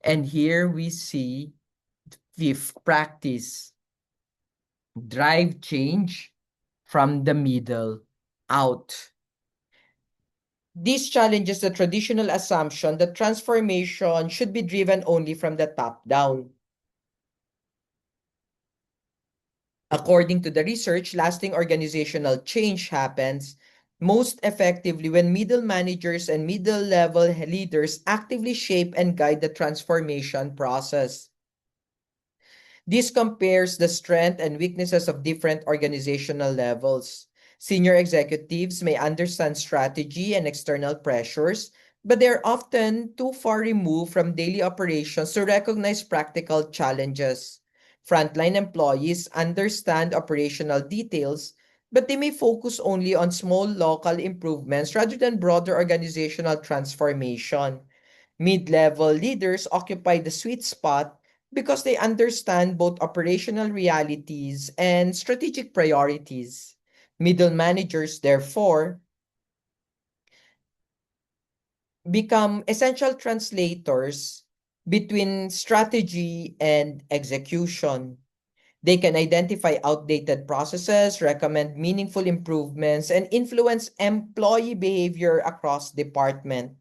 Speaker 1: And here we see fifth practice, drive change from the middle out. This challenges the traditional assumption that transformation should be driven only from the top down. According to the research, lasting organizational change happens most effectively when middle managers and middle level leaders actively shape and guide the transformation process. This compares the strengths and weaknesses of different organizational levels. Senior executives may understand strategy and external pressures, but they're often too far removed from daily operations to recognize practical challenges. Frontline employees understand operational details, but they may focus only on small local improvements rather than broader organizational transformation. Mid-level leaders occupy the sweet spot because they understand both operational realities and strategic priorities. Middle managers, therefore, become essential translators between strategy and execution. They can identify outdated processes, recommend meaningful improvements, and influence employee behavior across departments.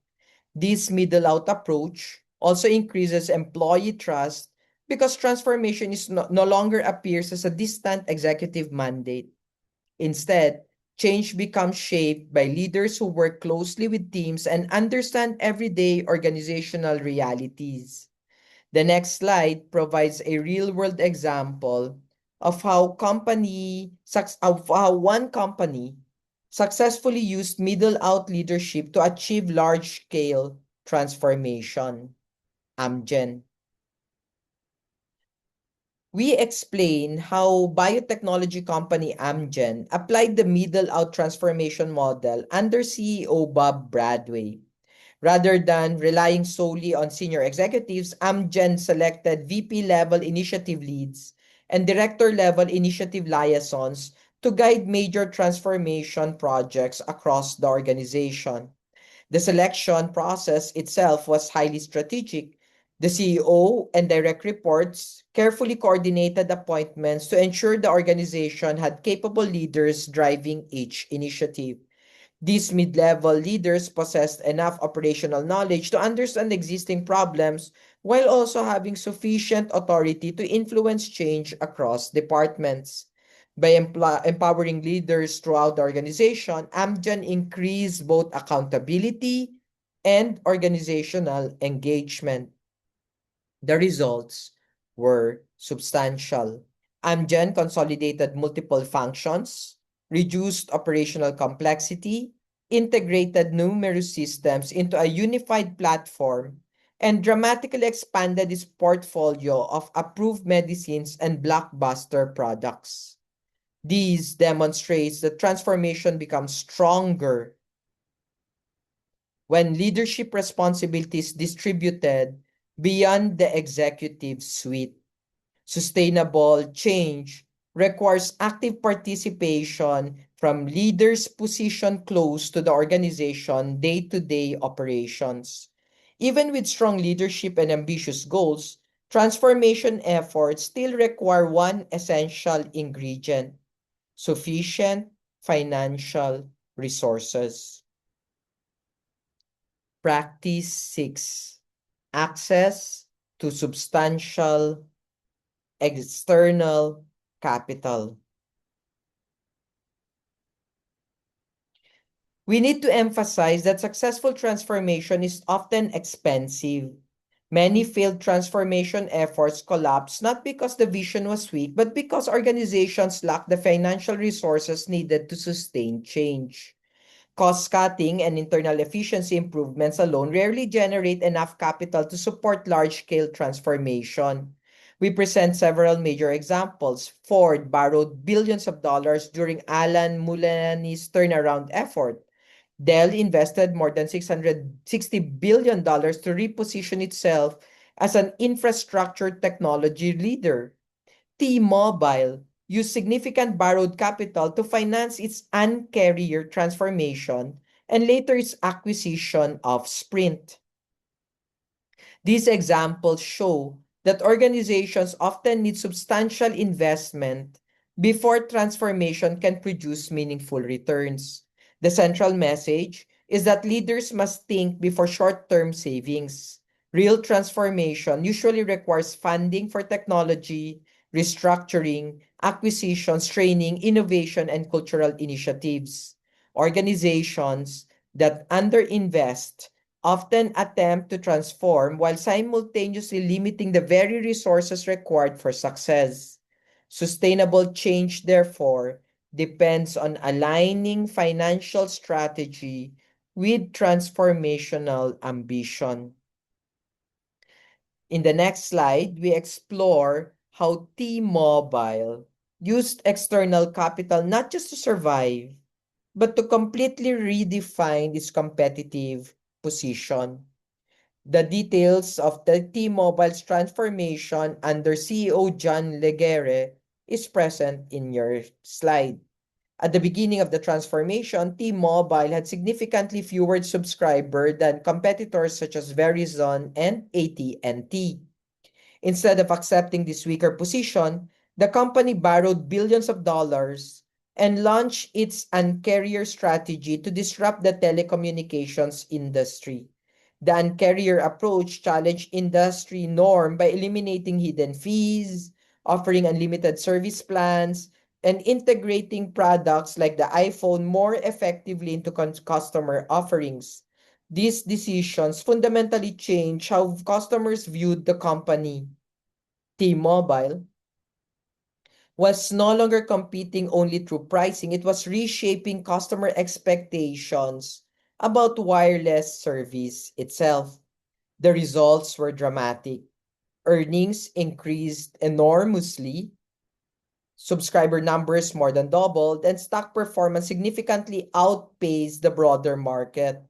Speaker 1: This middle out approach also increases employee trust because transformation is no longer appears as a distant executive mandate. Instead, change becomes shaped by leaders who work closely with teams and understand everyday organizational realities. The next slide provides a real-world example of how one company successfully used middle-out leadership to achieve large-scale transformation. Amgen. We explain how biotechnology company Amgen applied the middle-out transformation model under CEO Bob Bradway. Rather than relying solely on senior executives, Amgen selected VP-level initiative leads and director-level initiative liaisons to guide major transformation projects across the organization. The selection process itself was highly strategic. The CEO and direct reports carefully coordinated appointments to ensure the organization had capable leaders driving each initiative. These mid-level leaders possessed enough operational knowledge to understand existing problems while also having sufficient authority to influence change across departments. By empowering leaders throughout the organization, Amgen increased both accountability and organizational engagement. The results were substantial. Amgen consolidated multiple functions, reduced operational complexity, integrated numerous systems into a unified platform, and dramatically expanded its portfolio of approved medicines and blockbuster products. These demonstrates that transformation becomes stronger when leadership responsibilities distributed beyond the executive suite. Sustainable change requires active participation from leaders positioned close to the organization day-to-day operations. Even with strong leadership and ambitious goals, transformation efforts still require one essential ingredient: sufficient financial resources. Practice 6. Access to substantial external capital. We need to emphasize that successful transformation is often expensive. Many failed transformation efforts collapse not because the vision was weak, but because organizations lack the financial resources needed to sustain change. Cost-cutting and internal efficiency improvements alone rarely generate enough capital to support large-scale transformation. We present several major examples. Ford borrowed billions of dollars during Alan Mulany's turnaround effort. Dell invested more than $660 billion to reposition itself as an infrastructure technology leader. T-Mobile used significant borrowed capital to finance its Un-carrier transformation and later its acquisition of Sprint. These examples show that organizations often need substantial investment before transformation can produce meaningful returns. The central message is that leaders must think before short-term savings. Real transformation usually requires funding for technology, restructuring, acquisitions, training, innovation, and cultural initiatives. Organizations that underinvest often attempt to transform while simultaneously limiting the very resources required for success. Sustainable change, therefore, depends on aligning financial strategy with transformational ambition. In the next slide, we explore how T-Mobile used external capital not just to survive, but to completely redefine its competitive position. The details of the T-Mobile's transformation under CEO John Legere is present in your slide. At the beginning of the transformation, T-Mobile had significantly fewer subscribers than competitors such as Verizon and AT&T. Instead of accepting this weaker position, the company borrowed billions of dollars and launched its Un-carrier strategy to disrupt the telecommunications industry. The Un-carrier approach challenged industry norm by eliminating hidden fees, offering unlimited service plans, and integrating products like the iPhone more effectively into customer offerings. These decisions fundamentally changed how customers viewed the company. T-Mobile was no longer competing only through pricing, it was reshaping customer expectations about wireless service itself. The results were dramatic. Earnings increased enormously, subscriber numbers more than doubled, and stock performance significantly outpaced the broader market.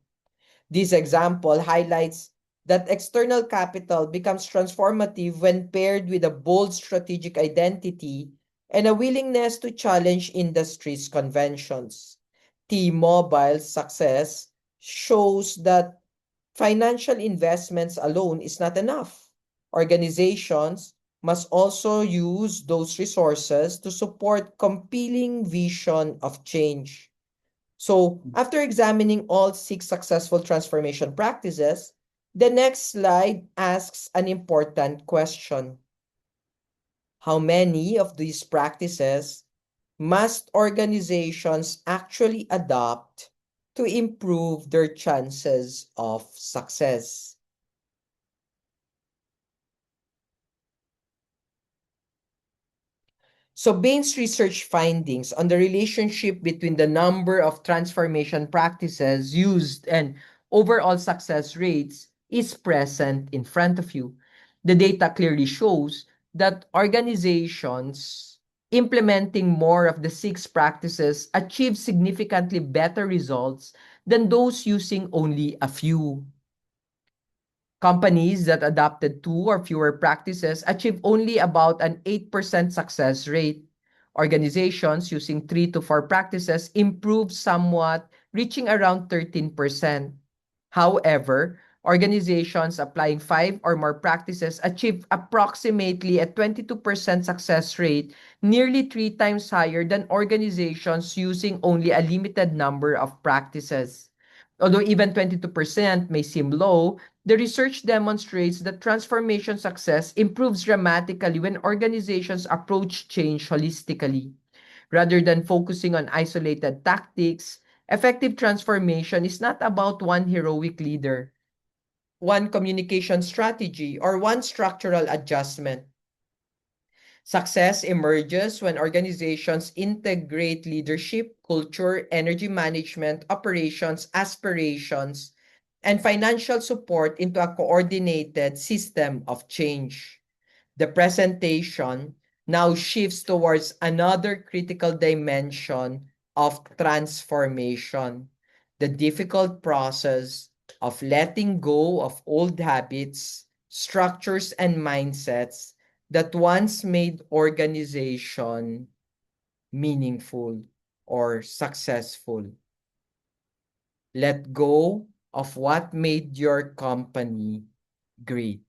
Speaker 1: This example highlights that external capital becomes transformative when paired with a bold strategic identity and a willingness to challenge industry's conventions. T-Mobile's success shows that financial investments alone is not enough. Organizations must also use those resources to support compelling vision of change. So, after examining all 6 successful transformation practices, the next slide asks an important question. How many of these practices must organizations actually adopt to improve their chances of success? So Bain's research findings on the relationship between the number of transformation practices used and overall success rates is present in front of you. The data clearly shows that organizations implementing more of the 6 practices achieve significantly better results than those using only a few. Companies that adopted 2 or fewer practices achieve only about an 8% success rate. Organizations using 3 to 4 practices improve somewhat, reaching around 13%. However, organizations applying 5 or more practices achieve approximately a 22% success rate, nearly 3 times higher than organizations using only a limited number of practices. Although even 22% may seem low, the research demonstrates that transformation success improves dramatically when organizations approach change holistically. Rather than focusing on isolated tactics, effective transformation is not about one heroic leader, one communication strategy, or one structural adjustment. Success emerges when organizations integrate leadership, culture, energy management, operations, aspirations, and financial support into a coordinated system of change. The presentation now shifts towards another critical dimension of transformation, the difficult process of letting go of old habits, structures, and mindsets that once made organization meaningful or successful. Let go of what made your company great.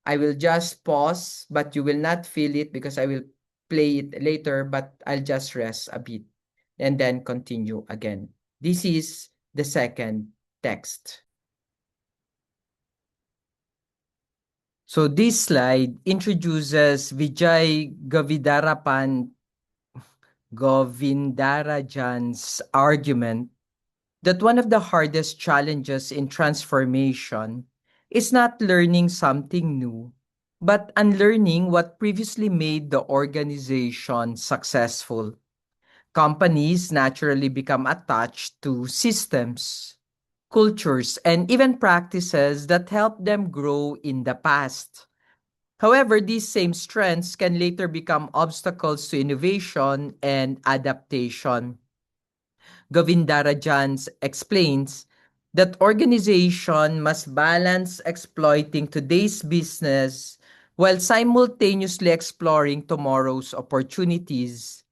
Speaker 1: I will just pause, but you will not feel it because I will play it later, but I'll just rest a bit and then continue again. This is the second text. So this slide introduces Vijay Govindarajan's argument that one of the hardest challenges in transformation is not learning something new, but unlearning what previously made the organization successful. Companies naturally become attached to systems, cultures, and even practices that helped them grow in the past. However, these same strengths can later become obstacles to innovation and adaptation. Govindarajan explains that organization must balance exploiting today's business while simultaneously exploring tomorrow's opportunities.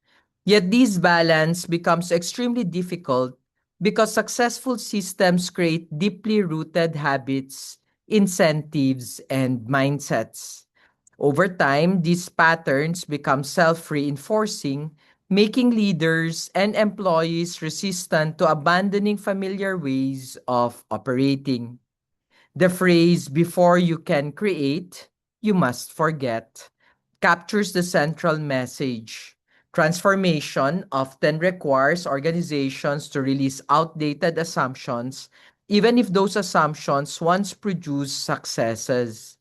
Speaker 1: Yet this balance becomes extremely difficult because successful systems create deeply rooted habits, incentives, and mindsets. Over time, these patterns become self-reinforcing, making leaders and employees resistant to abandoning familiar ways of operating. The phrase, before you can create, you must forget, captures the central message. Transformation often requires organizations to release outdated assumptions, even if those assumptions once produced successes.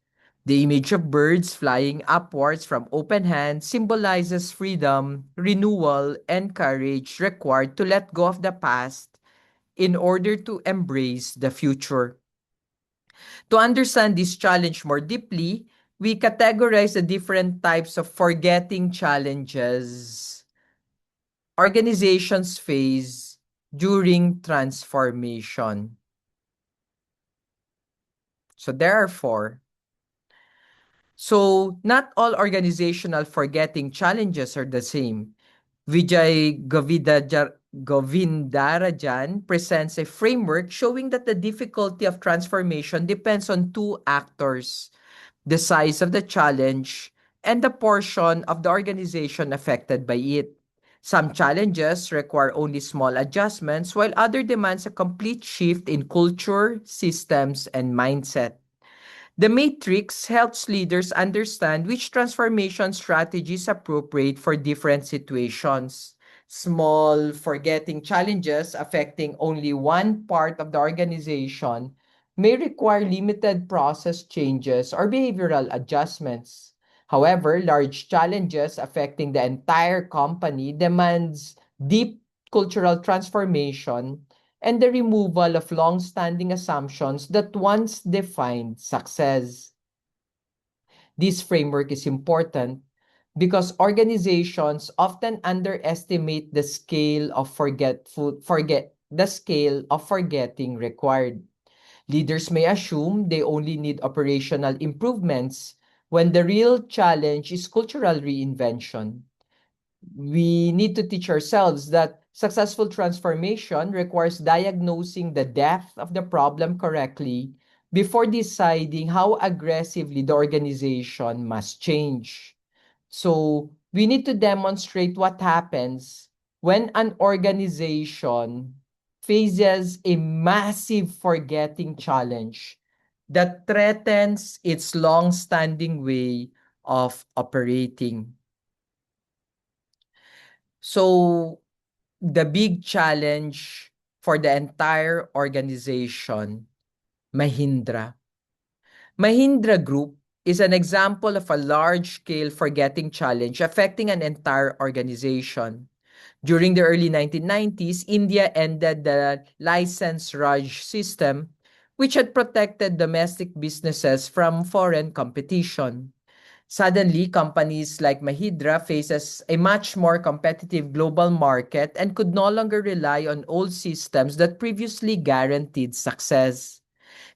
Speaker 1: The image of birds flying upwards from open hands symbolizes freedom, renewal, and courage required to let go of the past in order to embrace the future. To understand this challenge more deeply, we categorize the different types of forgetting challenges organizations face during transformation. So there are four. So not all organizational forgetting challenges are the same. Govindarajan presents a framework showing that the difficulty of transformation depends on two actors: the size of the challenge, and the portion of the organization affected by it. Some challenges require only small adjustments, while other demands a complete shift in culture, systems, and mindset. The matrix helps leaders understand which transformation strategies appropriate for different situations. Small, forgetting challenges affecting only one part of the organization may require limited process changes or behavioral adjustments. However, large challenges affecting the entire company demands deep cultural transformation and the removal of long-standing assumptions that once defined success. This framework is important because organizations often underestimate the scale of forgetting required. Leaders may assume they only need operational improvements when the real challenge is cultural reinvention. We need to teach ourselves that successful transformation requires diagnosing the depth of the problem correctly before deciding how aggressively the organization must change. So, we need to demonstrate what happens when an organization faces a massive forgetting challenge that threatens its long-standing way of operating. So, the big challenge for the entire organization, Mahindra. Mahindra Group is an example of a large-scale forgetting challenge affecting an entire organization. During the early 1990s, India ended the license Raj system, which had protected domestic businesses from foreign competition. Suddenly, companies like Mahindra faces a much more competitive global market and could no longer rely on old systems that previously guaranteed success.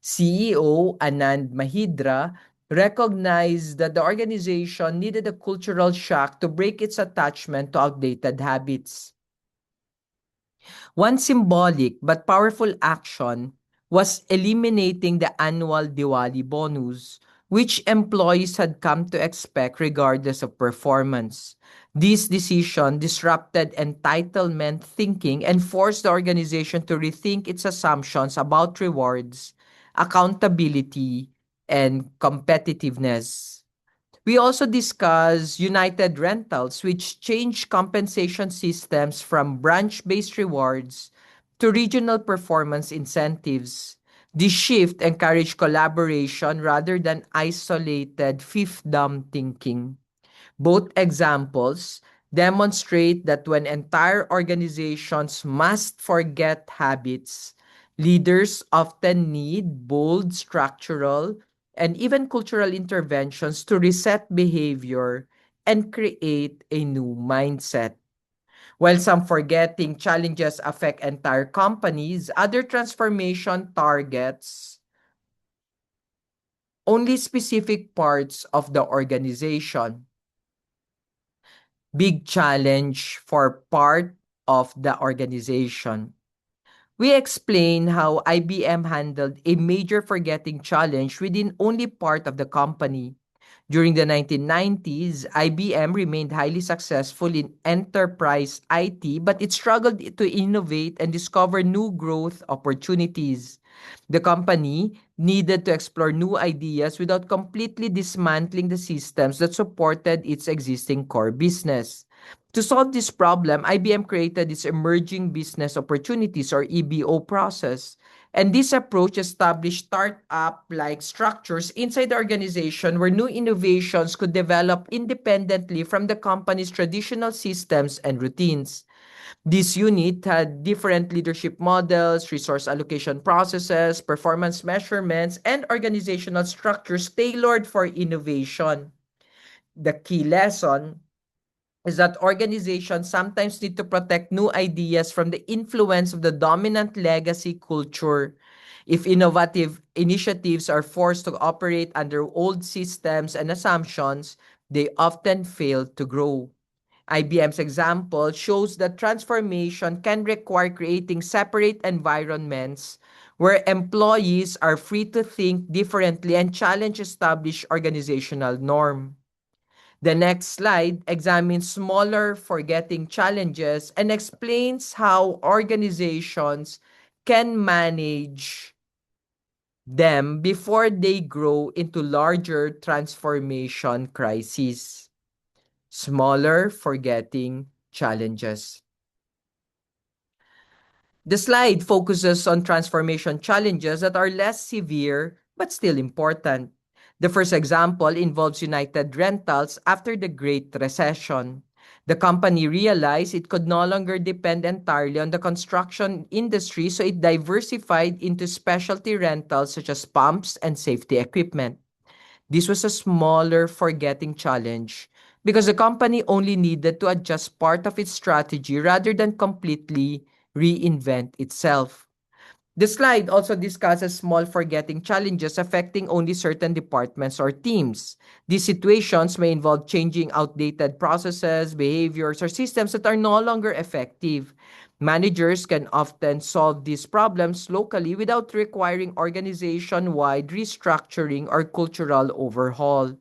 Speaker 1: CEO Anand Mahindra recognized that the organization needed a cultural shock to break its attachment to outdated habits. One symbolic but powerful action was eliminating the annual Diwali bonus, which employees had come to expect regardless of performance. This decision disrupted entitlement thinking and forced the organization to rethink its assumptions about rewards, accountability, and competitiveness. We also discuss United Rentals, which changed compensation systems from branch-based rewards to regional performance incentives. This shift encouraged collaboration rather than isolated fiefdom thinking. Both examples demonstrate that when entire organizations must forget habits, leaders often need bold structural and even cultural interventions to reset behavior and create a new mindset. While some forgetting challenges affect entire companies, other transformation targets only specific parts of the organization. Big challenge for part of the organization. We explain how IBM handled a major forgetting challenge within only part of the company. During the 1990s, IBM remained highly successful in enterprise IT, but it struggled to innovate and discover new growth opportunities. The company needed to explore new ideas without completely dismantling the systems that supported its existing core business. To solve this problem, IBM created its Emerging Business Opportunities or EBO process. And this approach established startup-like structures inside the organization where new innovations could develop independently from the company's traditional systems and routines. This unit had different leadership models, resource allocation processes, performance measurements, and organizational structures tailored for innovation. The key lesson is that organizations sometimes need to protect new ideas from the influence of the dominant legacy culture. If innovative initiatives are forced to operate under old systems and assumptions, they often fail to grow. IBM's example shows that transformation can require creating separate environments where employees are free to think differently and challenge established organizational norm. The next slide examines smaller forgetting challenges and explains how organizations can manage them before they grow into larger transformation crises. Smaller forgetting challenges. The slide focuses on transformation challenges that are less severe but still important. The first example involves United Rentals after the Great Recession. The company realized it could no longer depend entirely on the construction industry, so it diversified into specialty rentals such as pumps and safety equipment. This was a smaller forgetting challenge because the company only needed to adjust part of its strategy rather than completely reinvent itself. The slide also discusses small forgetting challenges affecting only certain departments or teams. These situations may involve changing outdated processes, behaviors, or systems that are no longer effective. Managers can often solve these problems locally without requiring organization wide restructuring or cultural overhaul.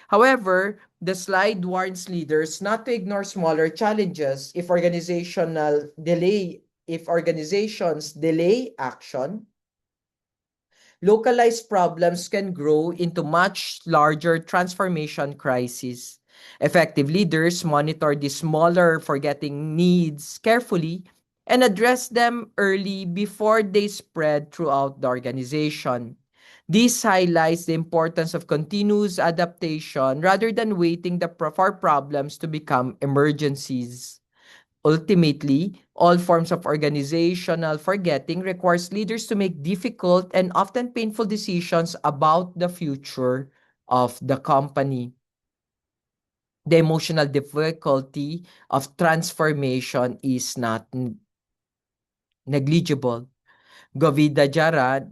Speaker 1: However, the slide warns leaders not to ignore smaller challenges if organizations delay action. Localized problems can grow into much larger transformation crises. Effective leaders monitor the smaller forgetting needs carefully and address them early before they spread throughout the organization. This highlights the importance of continuous adaptation rather than waiting for problems to become emergencies. Ultimately, all forms of organizational forgetting requires leaders to make difficult and often painful decisions about the future of the company. The emotional difficulty of transformation is not negligible. Govindarajan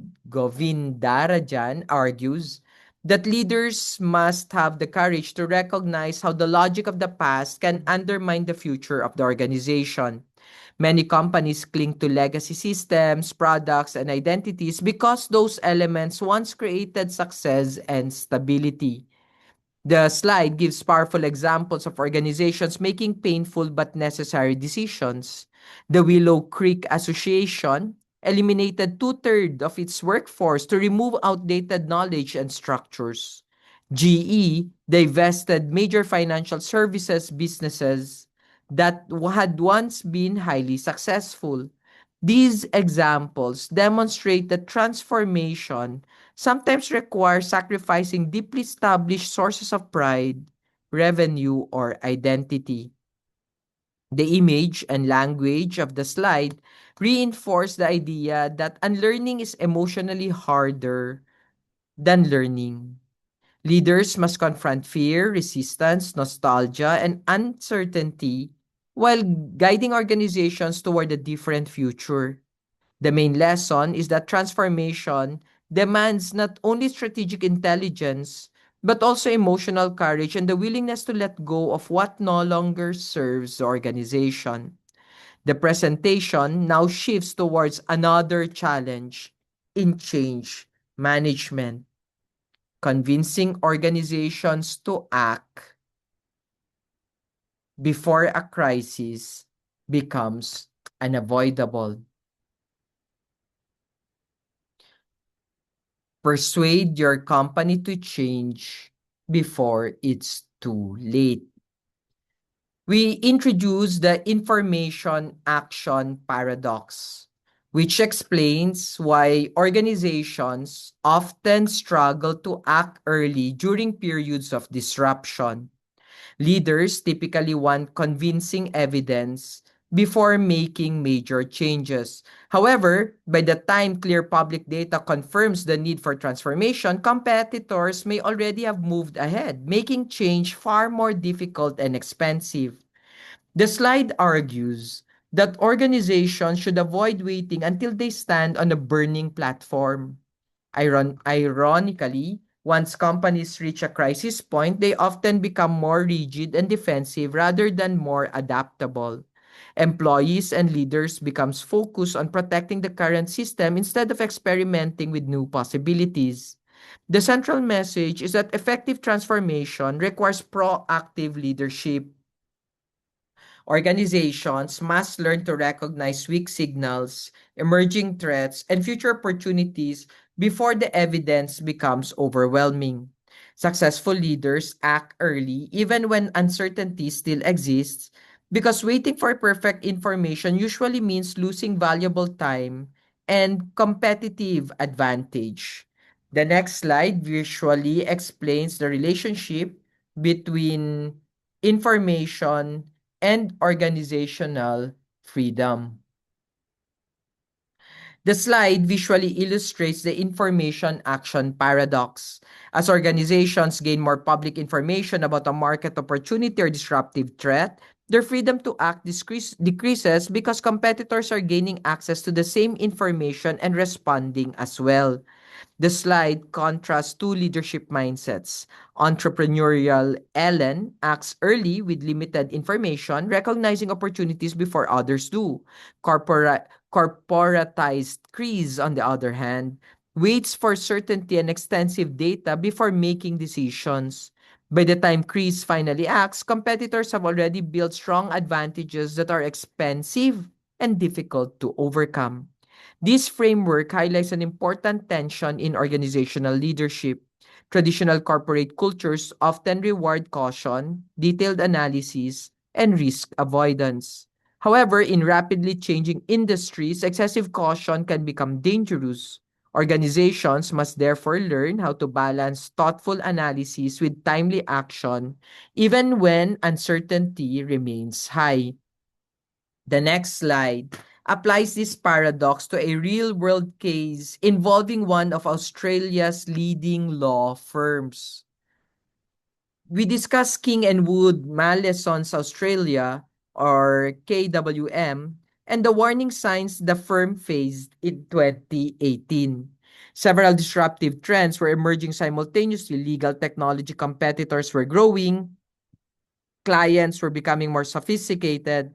Speaker 1: argues that leaders must have the courage to recognize how the logic of the past can undermine the future of the organization. Many companies cling to legacy systems, products, and identities because those elements once created success and stability. The slide gives powerful examples of organizations making painful but necessary decisions. The Willow Creek Association eliminated two-thirds of its workforce to remove outdated knowledge and structures. GE divested major financial services businesses that had once been highly successful. These examples demonstrate that transformation sometimes requires sacrificing deeply established sources of pride, revenue, or identity. The image and language of the slide reinforce the idea that unlearning is emotionally harder than learning. Leaders must confront fear, resistance, nostalgia, and uncertainty while guiding organizations toward a different future. The main lesson is that transformation demands not only strategic intelligence, but also emotional courage and the willingness to let go of what no longer serves the organization. The presentation now shifts towards another challenge in change management, convincing organizations to act before a crisis becomes unavoidable. Persuade your company to change before it's too late. We introduce the information action paradox, which explains why organizations often struggle to act early during periods of disruption. Leaders typically want convincing evidence before making major changes. However, by the time clear public data confirms the need for transformation, competitors may already have moved ahead, making change far more difficult and expensive. The slide argues that organizations should avoid waiting until they stand on a burning platform. Ironically, once companies reach a crisis point, they often become more rigid and defensive rather than more adaptable. Employees and leaders becomes focused on protecting the current system instead of experimenting with new possibilities. The central message is that effective transformation requires proactive leadership. Organizations must learn to recognize weak signals, emerging threats, and future opportunities before the evidence becomes overwhelming. Successful leaders act early even when uncertainty still exists because waiting for perfect information usually means losing valuable time and competitive advantage. The next slide visually explains the relationship between information and organizational freedom. The slide visually illustrates the information action paradox. As organizations gain more public information about a market opportunity or disruptive threat, their freedom to act decreases because competitors are gaining access to the same information and responding as well. The slide contrasts two leadership mindsets. Entrepreneurial Ellen acts early with limited information, recognizing opportunities before others do. Corporatized Chris, on the other hand, waits for certainty and extensive data before making decisions. By the time Chris finally acts, competitors have already built strong advantages that are expensive and difficult to overcome. This framework highlights an important tension in organizational leadership. Traditional corporate cultures often reward caution, detailed analysis, and risk avoidance. However, in rapidly changing industries, excessive caution can become dangerous. Organizations must therefore learn how to balance thoughtful analysis with timely action, even when uncertainty remains high. The next slide applies this paradox to a real-world case involving one of Australia's leading law firms. We discussed King and Wood Mallesons Australia, or KWM, and the warning signs the firm faced in 2018. Several disruptive trends were emerging simultaneously. Legal technology competitors were growing, clients were becoming more sophisticated,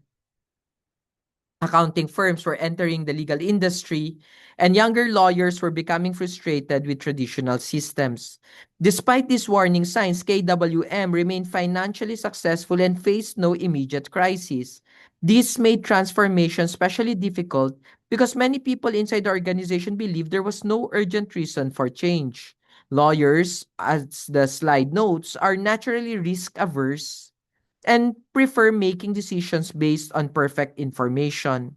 Speaker 1: accounting firms were entering the legal industry, and younger lawyers were becoming frustrated with traditional systems. Despite these warning signs, KWM remained financially successful and faced no immediate crisis. This made transformation especially difficult because many people inside the organization believed there was no urgent reason for change. Lawyers, as the slide notes, are naturally risk averse and prefer making decisions based on perfect information.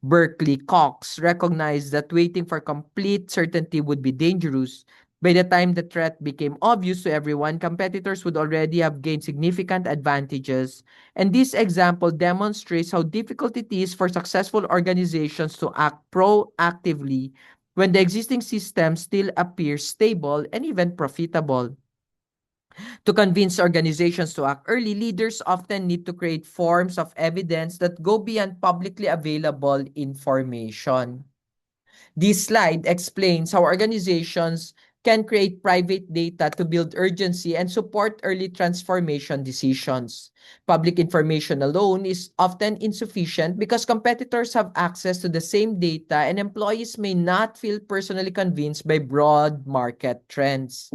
Speaker 1: Berkeley Cox recognized that waiting for complete certainty would be dangerous. By the time the threat became obvious to everyone, competitors would already have gained significant advantages. And this example demonstrates how difficult it is for successful organizations to act proactively when the existing system still appears stable and even profitable. To convince organizations to act early, leaders often need to create forms of evidence that go beyond publicly available information. This slide explains how organizations can create private data to build urgency and support early transformation decisions. Public information alone is often insufficient because competitors have access to the same data and employees may not feel personally convinced by broad market trends.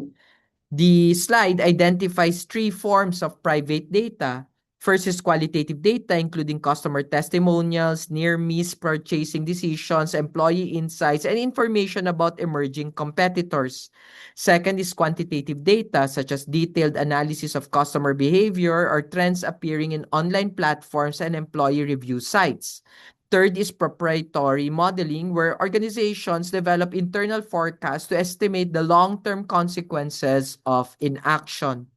Speaker 1: The slide identifies three forms of private data. First is qualitative data, including customer testimonials, near-miss purchasing decisions, employee insights, and information about emerging competitors. Second is quantitative data, such as detailed analysis of customer behavior or trends appearing in online platforms and employee review sites. Third is proprietary modeling, where organizations develop internal forecasts to estimate the long-term consequences of inaction.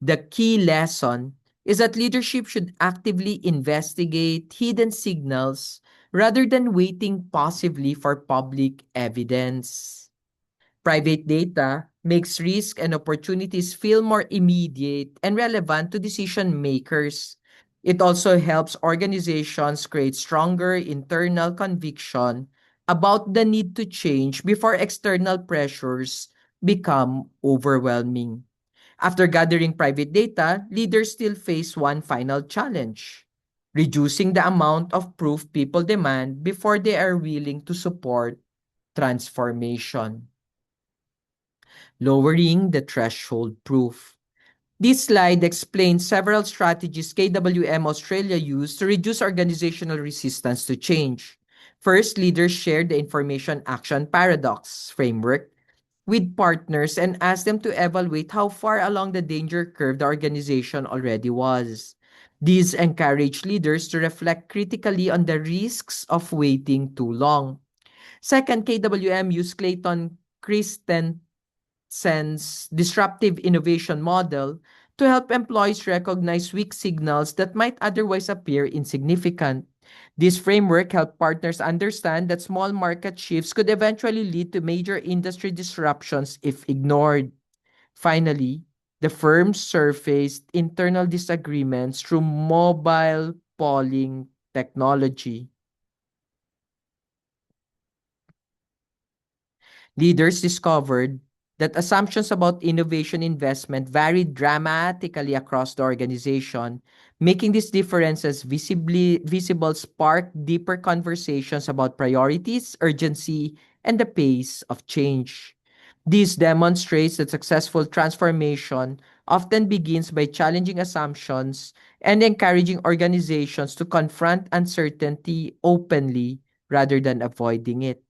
Speaker 1: The key lesson is that leadership should actively investigate hidden signals rather than waiting passively for public evidence. Private data makes risk and opportunities feel more immediate and relevant to decision makers. It also helps organizations create stronger internal conviction about the need to change before external pressures become overwhelming. After gathering private data, leaders still face one final challenge: reducing the amount of proof people demand before they are willing to support transformation. Lowering the threshold proof. This slide explains several strategies KWM Australia used to reduce organizational resistance to change. First, leaders shared the information action paradox framework with partners and asked them to evaluate how far along the danger curve the organization already was. These encouraged leaders to reflect critically on the risks of waiting too long. Second, KWM used Clayton Christensen's disruptive innovation model to help employees recognize weak signals that might otherwise appear insignificant. This framework helped partners understand that small market shifts could eventually lead to major industry disruptions if ignored. Finally, the firm surfaced internal disagreements through mobile polling technology. Leaders discovered that assumptions about innovation investment varied dramatically across the organization, making these differences visibly visible sparked deeper conversations about priorities, urgency, and the pace of change. This demonstrates that successful transformation often begins by challenging assumptions and encouraging organizations to confront uncertainty openly rather than avoiding it.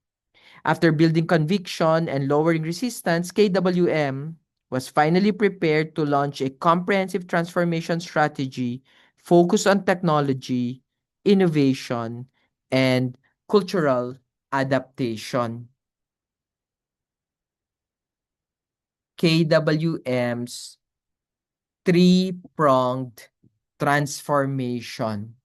Speaker 1: After building conviction and lowering resistance, KWM was finally prepared to launch a comprehensive transformation strategy focused on technology, innovation, and cultural adaptation. KWM's three-pronged transformation.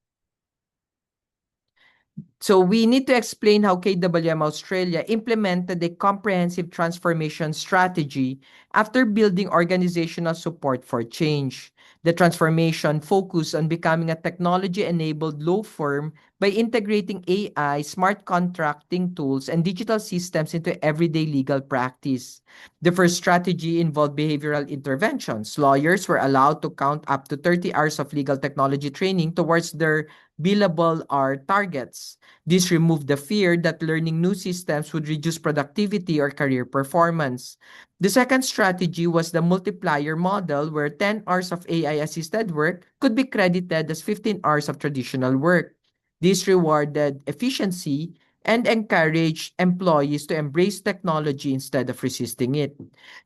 Speaker 1: So we need to explain how KWM Australia implemented a comprehensive transformation strategy after building organizational support for change. The transformation focused on becoming a technology-enabled law firm by integrating AI, smart contracting tools, and digital systems into everyday legal practice. The first strategy involved behavioral interventions. Lawyers were allowed to count up to 30 hours of legal technology training towards their billable hour targets. This removed the fear that learning new systems would reduce productivity or career performance. The second strategy was the multiplier model, where 10 hours of AI assisted work could be credited as 15 hours of traditional work. This rewarded efficiency and encouraged employees to embrace technology instead of resisting it.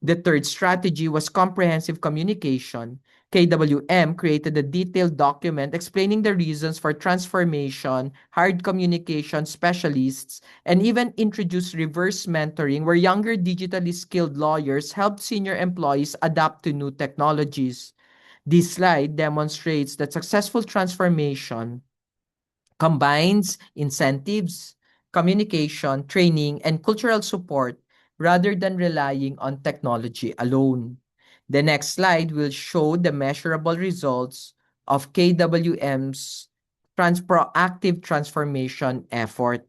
Speaker 1: The third strategy was comprehensive communication. KWM created a detailed document explaining the reasons for transformation, hired communication specialists, and even introduced reverse mentoring, where younger digitally skilled lawyers helped senior employees adapt to new technologies. This slide demonstrates that successful transformation combines incentives, communication, training, and cultural support rather than relying on technology alone. The next slide will show the measurable results of KWM's proactive transformation effort.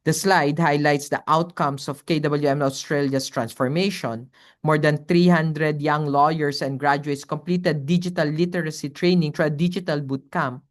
Speaker 1: The slide highlights the outcomes of KWM Australia's transformation. More than 300 young lawyers and graduates completed digital literacy training through a digital bootcamp.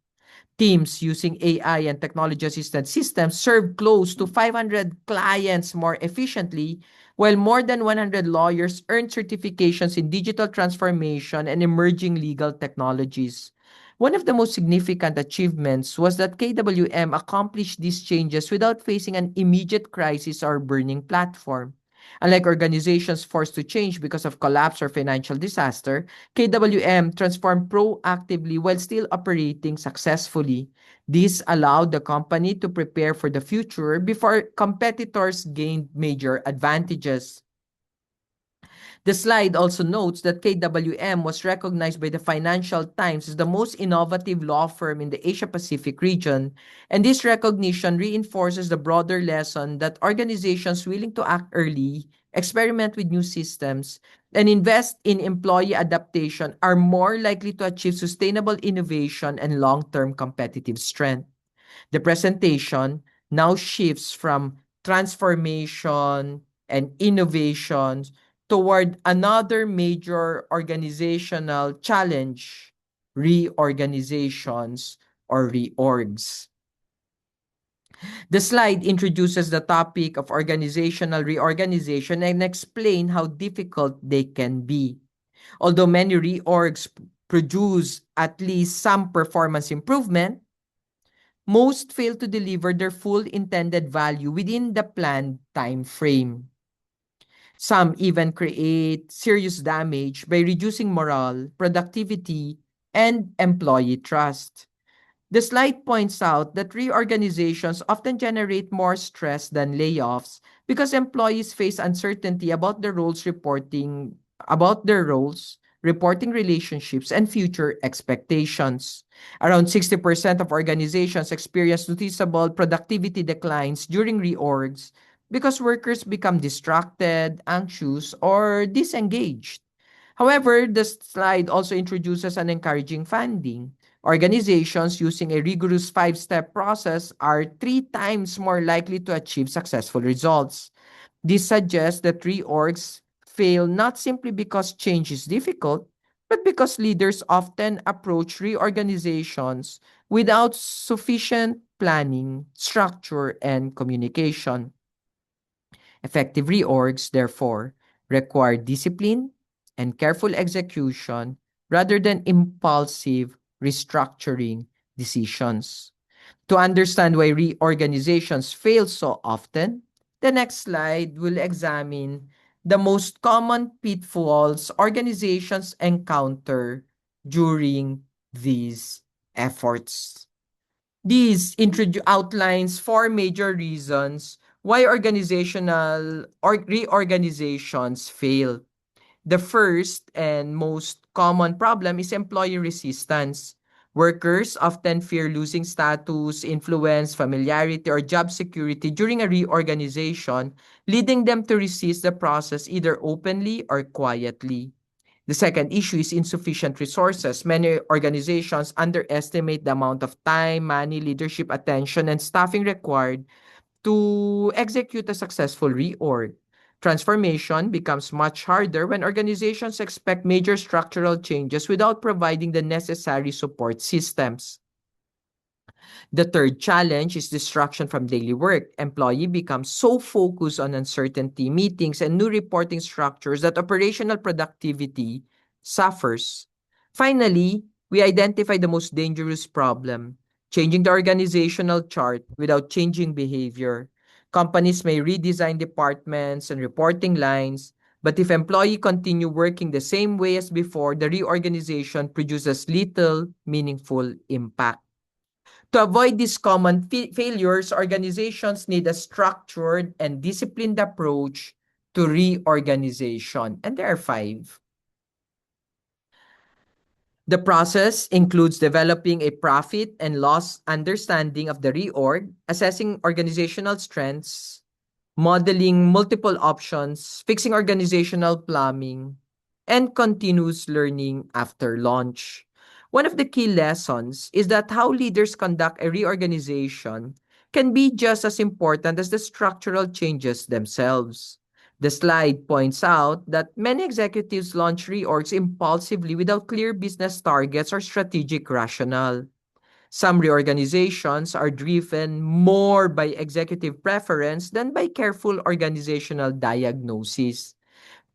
Speaker 1: Teams using AI and technology-assisted systems serve close to 500 clients more efficiently, while more than 100 lawyers earned certifications in digital transformation and emerging legal technologies. One of the most significant achievements was that KWM accomplished these changes without facing an immediate crisis or burning platform. Unlike organizations forced to change because of collapse or financial disaster, KWM transformed proactively while still operating successfully. This allowed the company to prepare for the future before competitors gained major advantages. The slide also notes that KWM was recognized by the Financial Times as the most innovative law firm in the Asia Pacific region, and this recognition reinforces the broader lesson that organizations willing to act early, experiment with new systems, and invest in employee adaptation are more likely to achieve sustainable innovation and long-term competitive strength. The presentation now shifts from transformation and innovations toward another major organizational challenge: reorganizations or reorgs. The slide introduces the topic of organizational reorganization and explain how difficult they can be. Although many reorgs produce at least some performance improvement, most fail to deliver their full intended value within the planned time frame. Some even create serious damage by reducing morale, productivity, and employee trust. The slide points out that reorganizations often generate more stress than layoffs because employees face uncertainty about their roles, reporting relationships, and future expectations. Around 60% of organizations experience noticeable productivity declines during reorgs because workers become distracted, anxious, or disengaged. However, the slide also introduces an encouraging finding. Organizations using a rigorous five-step process are 3 times more likely to achieve successful results. This suggests that reorgs fail not simply because change is difficult, but because leaders often approach reorganizations without sufficient planning, structure, and communication. Effective reorgs, therefore, require discipline and careful execution rather than impulsive restructuring decisions. To understand why reorganizations fail so often, the next slide will examine the most common pitfalls organizations encounter during these efforts. These outlines 4 major reasons why organizational or reorganizations fail. The first and most common problem is employee resistance. Workers often fear losing status, influence, familiarity, or job security during a reorganization, leading them to resist the process either openly or quietly. The second issue is insufficient resources. Many organizations underestimate the amount of time, money, leadership, attention, and staffing required to execute a successful reorg. Transformation becomes much harder when organizations expect major structural changes without providing the necessary support systems. The third challenge is distraction from daily work. Employee becomes so focused on uncertainty, meetings, and new reporting structures that operational productivity suffers. Finally, we identify the most dangerous problem, changing the organizational chart without changing behavior. Companies may redesign departments and reporting lines, but if employees continue working the same way as before, the reorganization produces little meaningful impact. To avoid these common failures, organizations need a structured and disciplined approach to reorganization. And there are five. The process includes developing a profit and loss understanding of the reorg, assessing organizational strengths, modeling multiple options, fixing organizational plumbing, and continuous learning after launch. One of the key lessons is that how leaders conduct a reorganization can be just as important as the structural changes themselves. The slide points out that many executives launch reorgs impulsively without clear business targets or strategic rationale. Some reorganizations are driven more by executive preference than by careful organizational diagnosis.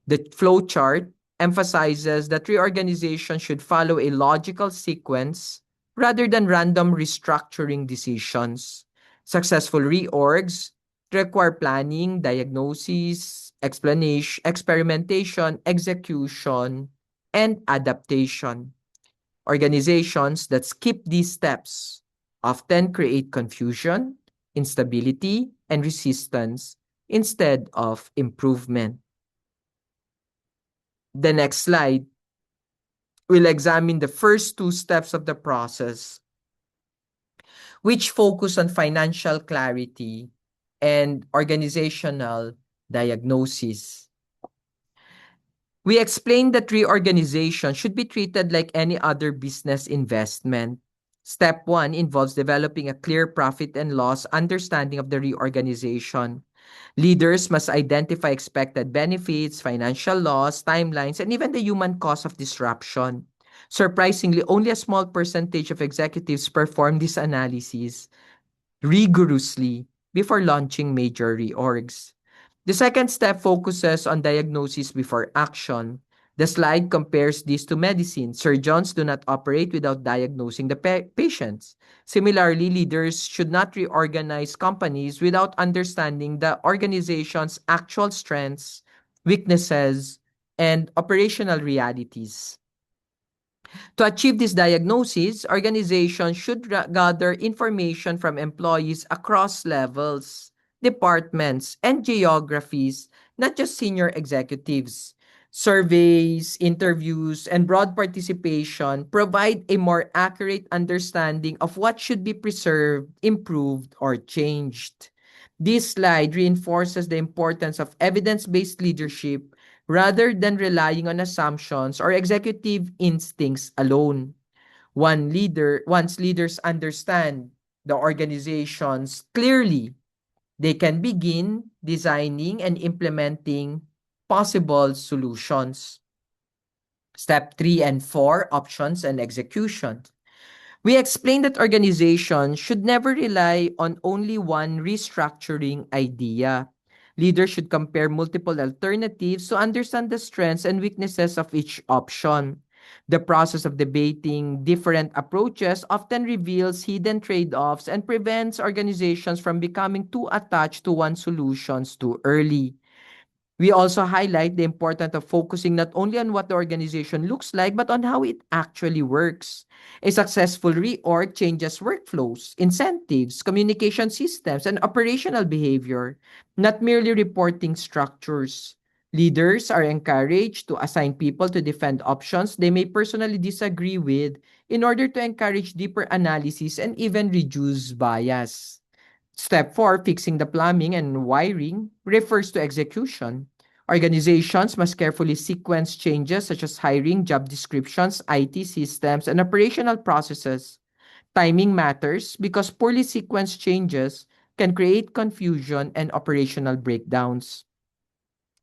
Speaker 1: The flowchart emphasizes that reorganization should follow a logical sequence rather than random restructuring decisions. Successful reorgs require planning, diagnosis, explanation, experimentation, execution, and adaptation. Organizations that skip these steps often create confusion, instability, and resistance instead of improvement. The next slide will examine the first two steps of the process, which focus on financial clarity and organizational diagnosis. We explained that reorganization should be treated like any other business investment. Step one involves developing a clear profit and loss understanding of the reorganization. Leaders must identify expected benefits, financial loss, timelines, and even the human cost of disruption. Surprisingly, only a small percentage of executives perform this analysis rigorously before launching major reorgs. The second step focuses on diagnosis before action. The slide compares this to medicine. Surgeons do not operate without diagnosing the patients. Similarly, leaders should not reorganize companies without understanding the organization's actual strengths, weaknesses, and operational realities. To achieve this diagnosis, organizations should gather information from employees across levels, departments, and geographies, not just senior executives. Surveys, interviews, and broad participation provide a more accurate understanding of what should be preserved, improved, or changed. This slide reinforces the importance of evidence-based leadership rather than relying on assumptions or executive instincts alone. Once leaders understand the organizations clearly, they can begin designing and implementing possible solutions. Step 3 and 4, options and execution. We explained that organizations should never rely on only one restructuring idea. Leaders should compare multiple alternatives to understand the strengths and weaknesses of each option. The process of debating different approaches often reveals hidden trade-offs and prevents organizations from becoming too attached to one solution too early. We also highlight the importance of focusing not only on what the organization looks like, but on how it actually works. A successful reorg changes workflows, incentives, communication systems, and operational behavior, not merely reporting structures. Leaders are encouraged to assign people to defend options they may personally disagree with in order to encourage deeper analysis and even reduce bias. Step 4, fixing the plumbing and wiring, refers to execution. Organizations must carefully sequence changes such as hiring, job descriptions, IT systems, and operational processes. Timing matters because poorly sequenced changes can create confusion and operational breakdowns.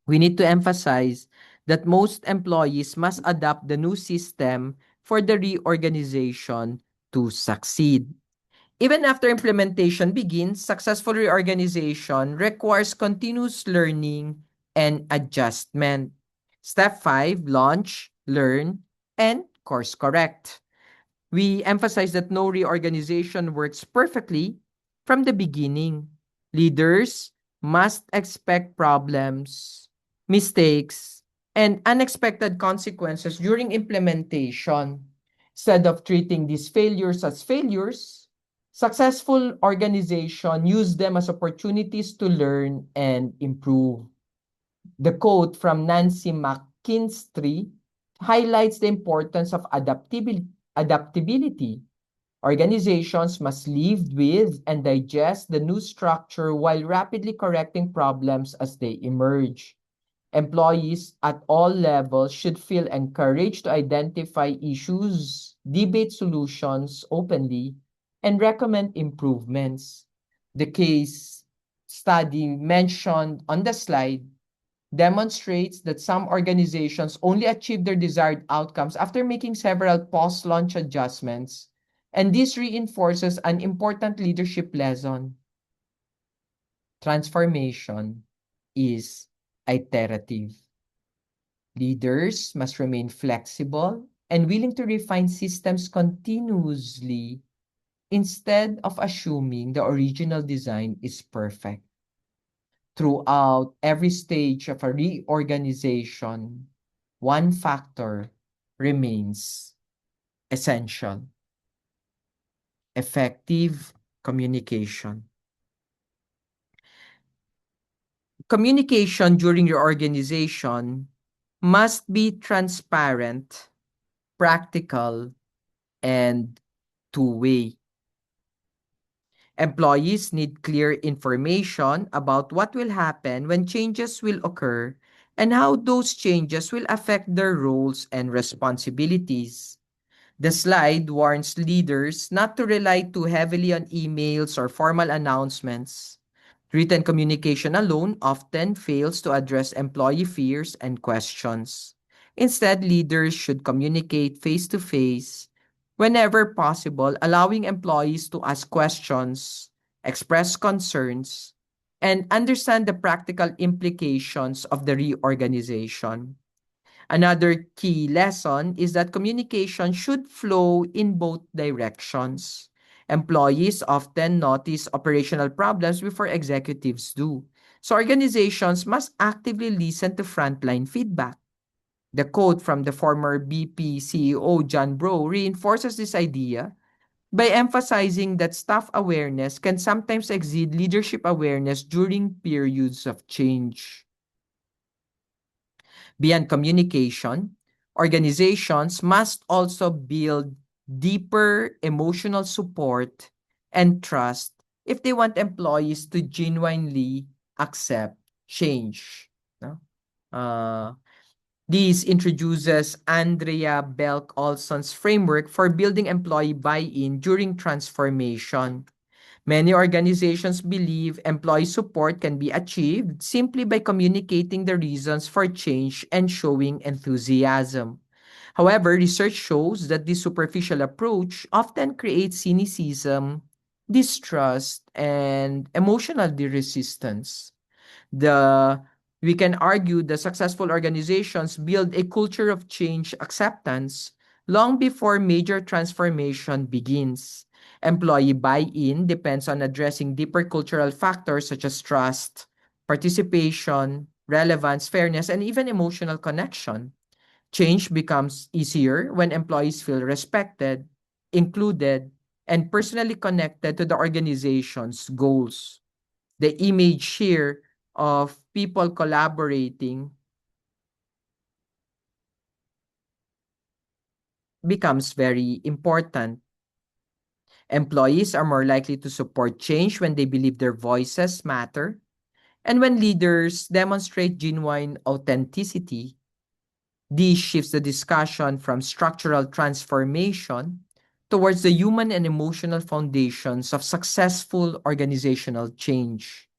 Speaker 1: We need to emphasize that most employees must adopt the new system for the reorganization to succeed. Even after implementation begins, successful reorganization requires continuous learning and adjustment. Step 5, launch, learn, and course correct. We emphasize that no reorganization works perfectly from the beginning. Leaders must expect problems, mistakes, and unexpected consequences during implementation. Instead of treating these failures as failures, successful organization use them as opportunities to learn and improve. The quote from Nancy McKinstry highlights the importance of adaptability. Organizations must live with and digest the new structure while rapidly correcting problems as they emerge. Employees at all levels should feel encouraged to identify issues, debate solutions openly, and recommend improvements. The case study mentioned on the slide demonstrates that some organizations only achieve their desired outcomes after making several post-launch adjustments, and this reinforces an important leadership lesson. Transformation is iterative. Leaders must remain flexible and willing to refine systems continuously instead of assuming the original design is perfect. Throughout every stage of a reorganization, one factor remains essential: effective communication. Communication during your organization must be transparent, practical, and two-way. Employees need clear information about what will happen when changes will occur and how those changes will affect their roles and responsibilities. The slide warns leaders not to rely too heavily on emails or formal announcements. Written communication alone often fails to address employee fears and questions. Instead, leaders should communicate face to face whenever possible, allowing employees to ask questions, express concerns, and understand the practical implications of the reorganization. Another key lesson is that communication should flow in both directions. Employees often notice operational problems before executives do. So organizations must actively listen to frontline feedback. The quote from the former BP CEO John Bro reinforces this idea by emphasizing that staff awareness can sometimes exceed leadership awareness during periods of change. Beyond communication, organizations must also build deeper emotional support and trust if they want employees to genuinely accept change. No? Uh, this introduces Andrea Belk Olson's framework for building employee buy-in during transformation. Many organizations believe employee support can be achieved simply by communicating the reasons for change and showing enthusiasm. However, research shows that this superficial approach often creates cynicism, distrust, and emotional resistance. The We can argue that successful organizations build a culture of change acceptance long before major transformation begins. Employee buy-in depends on addressing deeper cultural factors such as trust, participation, relevance, fairness, and even emotional connection. Change becomes easier when employees feel respected, included, and personally connected to the organization's goals. The image here of people collaborating becomes very important. Employees are more likely to support change when they believe their voices matter. And when leaders demonstrate genuine authenticity, this shifts the discussion from structural transformation towards the human and emotional foundations of successful organizational change.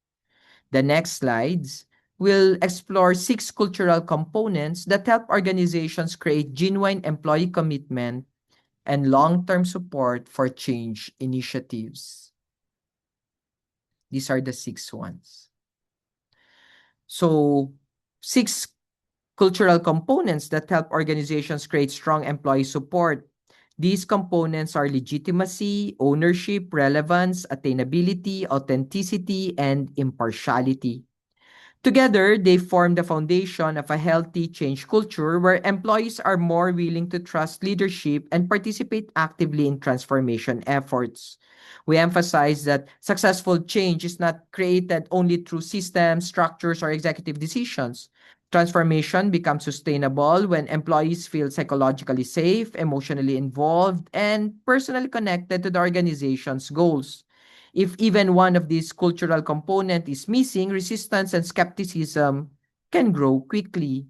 Speaker 1: The next slides will explore 6 cultural components that help organizations create genuine employee commitment and long-term support for change initiatives. These are the 6 ones. So, 6 cultural components that help organizations create strong employee support. These components are legitimacy, ownership, relevance, attainability, authenticity, and impartiality. Together, they form the foundation of a healthy change culture where employees are more willing to trust leadership and participate actively in transformation efforts. We emphasize that successful change is not created only through systems, structures, or executive decisions. Transformation becomes sustainable when employees feel psychologically safe, emotionally involved, and personally connected to the organization's goals. If even one of these cultural component is missing, resistance and skepticism can grow quickly.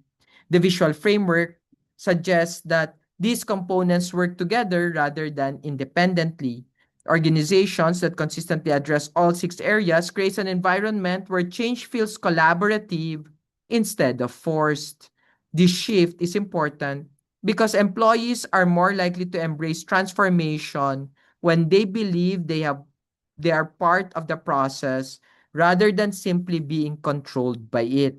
Speaker 1: The visual framework suggests that these components work together rather than independently. Organizations that consistently address all 6 areas creates an environment where change feels collaborative instead of forced. This shift is important because employees are more likely to embrace transformation when they believe they are part of the process rather than simply being controlled by it.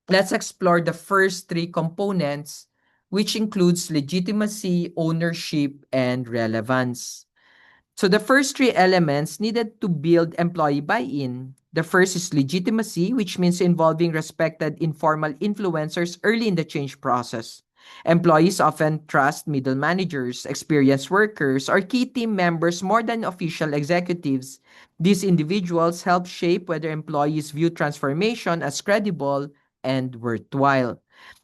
Speaker 1: Let's explore the first 3 components, which includes legitimacy, ownership, and relevance. So the first 3 elements needed to build employee buy-in. The first is legitimacy, which means involving respected informal influencers early in the change process. Employees often trust middle managers, experienced workers, or key team members more than official executives. These individuals help shape whether employees view transformation as credible and worthwhile.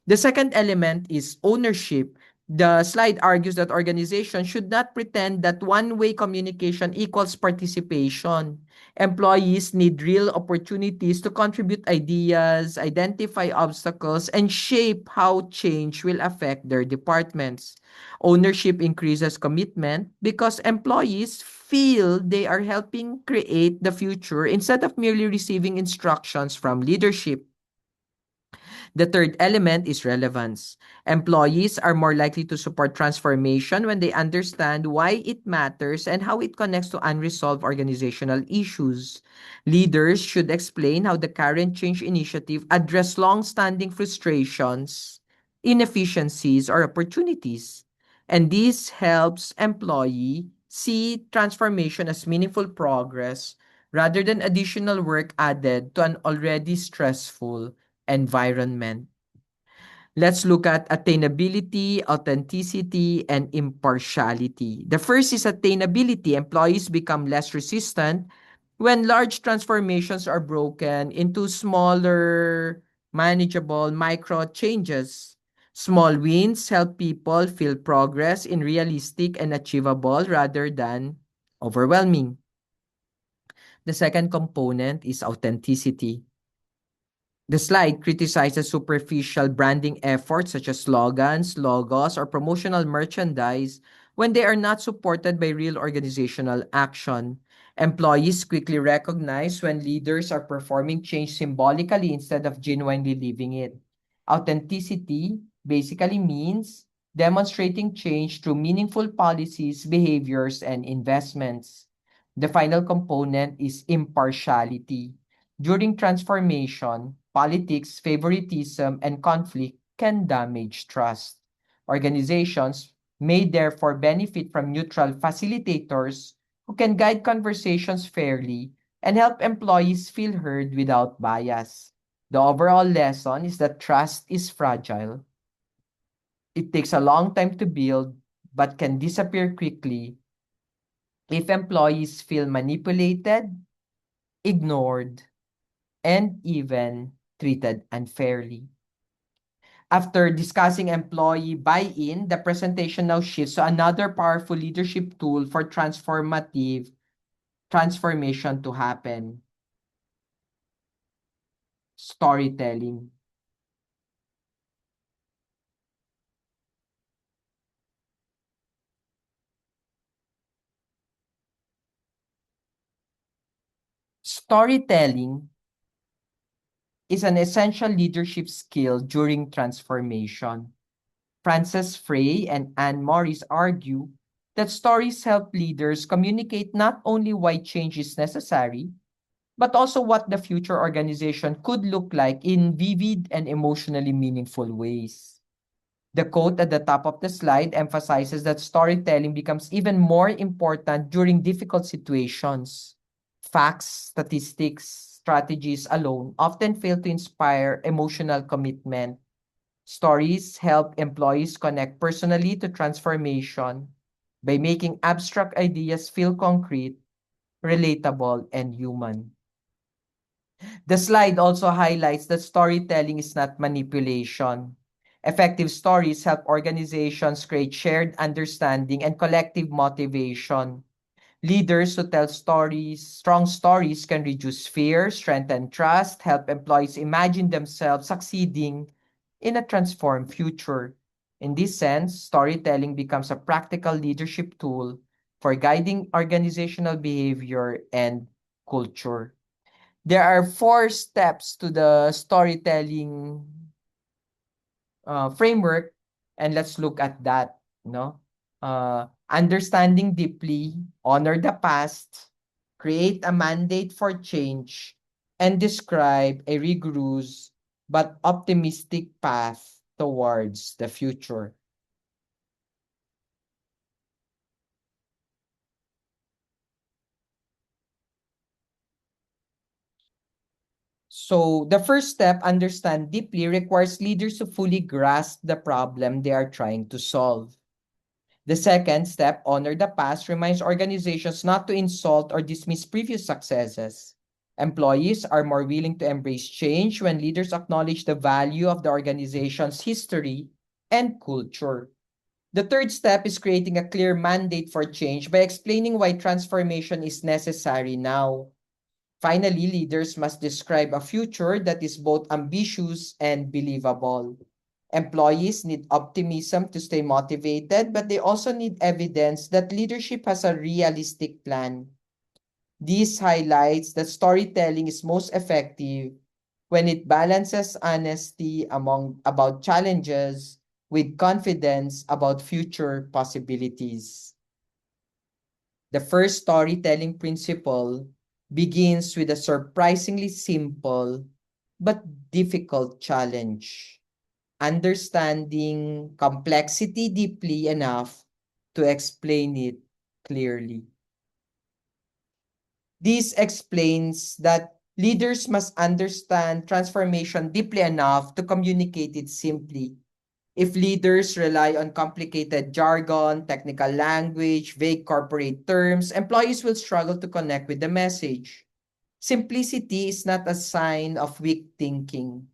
Speaker 1: The second element is ownership. The slide argues that organizations should not pretend that one-way communication equals participation. Employees need real opportunities to contribute ideas, identify obstacles, and shape how change will affect their departments. Ownership increases commitment because employees feel they are helping create the future instead of merely receiving instructions from leadership. The third element is relevance. Employees are more likely to support transformation when they understand why it matters and how it connects to unresolved organizational issues. Leaders should explain how the current change initiative address long-standing frustrations, inefficiencies, or opportunities. And this helps employee see transformation as meaningful progress rather than additional work added to an already stressful environment. Let's look at attainability, authenticity, and impartiality. The first is attainability. Employees become less resistant when large transformations are broken into smaller, manageable micro changes. Small wins help people feel progress in realistic and achievable rather than overwhelming. The second component is authenticity. The slide criticizes superficial branding efforts such as slogans, logos, or promotional merchandise when they are not supported by real organizational action. Employees quickly recognize when leaders are performing change symbolically instead of genuinely living it. Authenticity basically means demonstrating change through meaningful policies, behaviors, and investments. The final component is impartiality. During transformation, politics, favoritism, and conflict can damage trust. Organizations may therefore benefit from neutral facilitators who can guide conversations fairly and help employees feel heard without bias. The overall lesson is that trust is fragile. It takes a long time to build, but can disappear quickly if employees feel manipulated, ignored, and even treated unfairly. After discussing employee buy-in, the presentation now shifts to another powerful leadership tool for transformative transformation to happen: storytelling. Storytelling is an essential leadership skill during transformation. Frances Frey and Anne Morris argue that stories help leaders communicate not only why change is necessary, but also what the future organization could look like in vivid and emotionally meaningful ways. The quote at the top of the slide emphasizes that storytelling becomes even more important during difficult situations. Facts, statistics, strategies alone often fail to inspire emotional commitment. Stories help employees connect personally to transformation by making abstract ideas feel concrete, relatable, and human. The slide also highlights that storytelling is not manipulation. Effective stories help organizations create shared understanding and collective motivation. Leaders who tell stories, strong stories, can reduce fear, strengthen trust, help employees imagine themselves succeeding in a transformed future. In this sense, storytelling becomes a practical leadership tool for guiding organizational behavior and culture. There are four steps to the storytelling framework, and let's look at that. No, understanding deeply, honor the past, create a mandate for change, and describe a rigorous but optimistic path towards the future. So the first step, understand deeply, requires leaders to fully grasp the problem they are trying to solve. The second step, honor the past, reminds organizations not to insult or dismiss previous successes. Employees are more willing to embrace change when leaders acknowledge the value of the organization's history and culture. The third step is creating a clear mandate for change by explaining why transformation is necessary now. Finally, leaders must describe a future that is both ambitious and believable. Employees need optimism to stay motivated, but they also need evidence that leadership has a realistic plan. This highlights that storytelling is most effective when it balances honesty about challenges with confidence about future possibilities. The first storytelling principle begins with a surprisingly simple but difficult challenge: understanding complexity deeply enough to explain it clearly. This explains that leaders must understand transformation deeply enough to communicate it simply. If leaders rely on complicated jargon, technical language, vague corporate terms, employees will struggle to connect with the message. Simplicity is not a sign of weak thinking.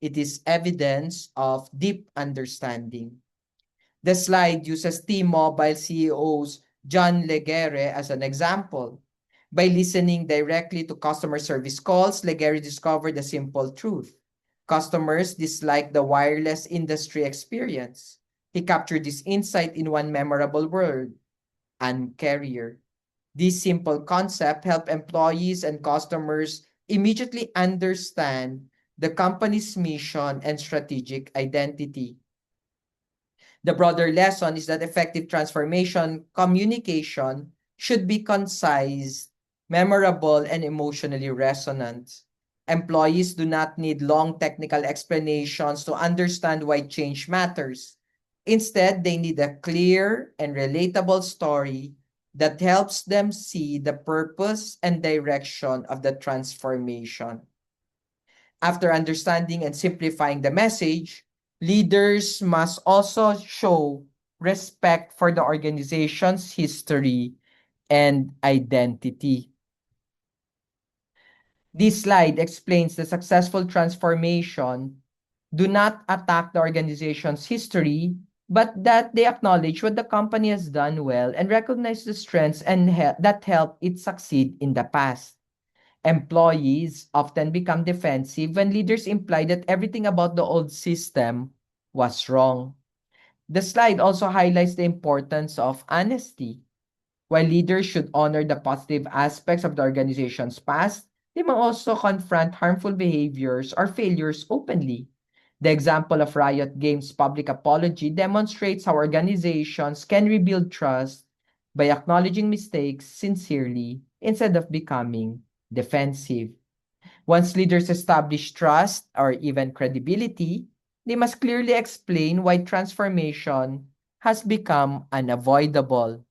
Speaker 1: It is evidence of deep understanding. The slide uses T-Mobile CEO's John Legere as an example. By listening directly to customer service calls, Legere discovered a simple truth: customers dislike the wireless industry experience. He captured this insight in one memorable word: uncarrier. This simple concept helped employees and customers immediately understand the company's mission and strategic identity. The broader lesson is that effective transformation communication should be concise, memorable, and emotionally resonant. Employees do not need long technical explanations to understand why change matters. Instead, they need a clear and relatable story that helps them see the purpose and direction of the transformation. After understanding and simplifying the message, leaders must also show respect for the organization's history and identity. This slide explains the successful transformation do not attack the organization's history, but that they acknowledge what the company has done well and recognize the strengths and that help it succeed in the past. Employees often become defensive when leaders imply that everything about the old system was wrong. The slide also highlights the importance of honesty. While leaders should honor the positive aspects of the organization's past, they may also confront harmful behaviors or failures openly. The example of Riot Games' public apology demonstrates how organizations can rebuild trust by acknowledging mistakes sincerely instead of becoming defensive. Once leaders establish trust or even credibility, they must clearly explain why transformation has become unavoidable.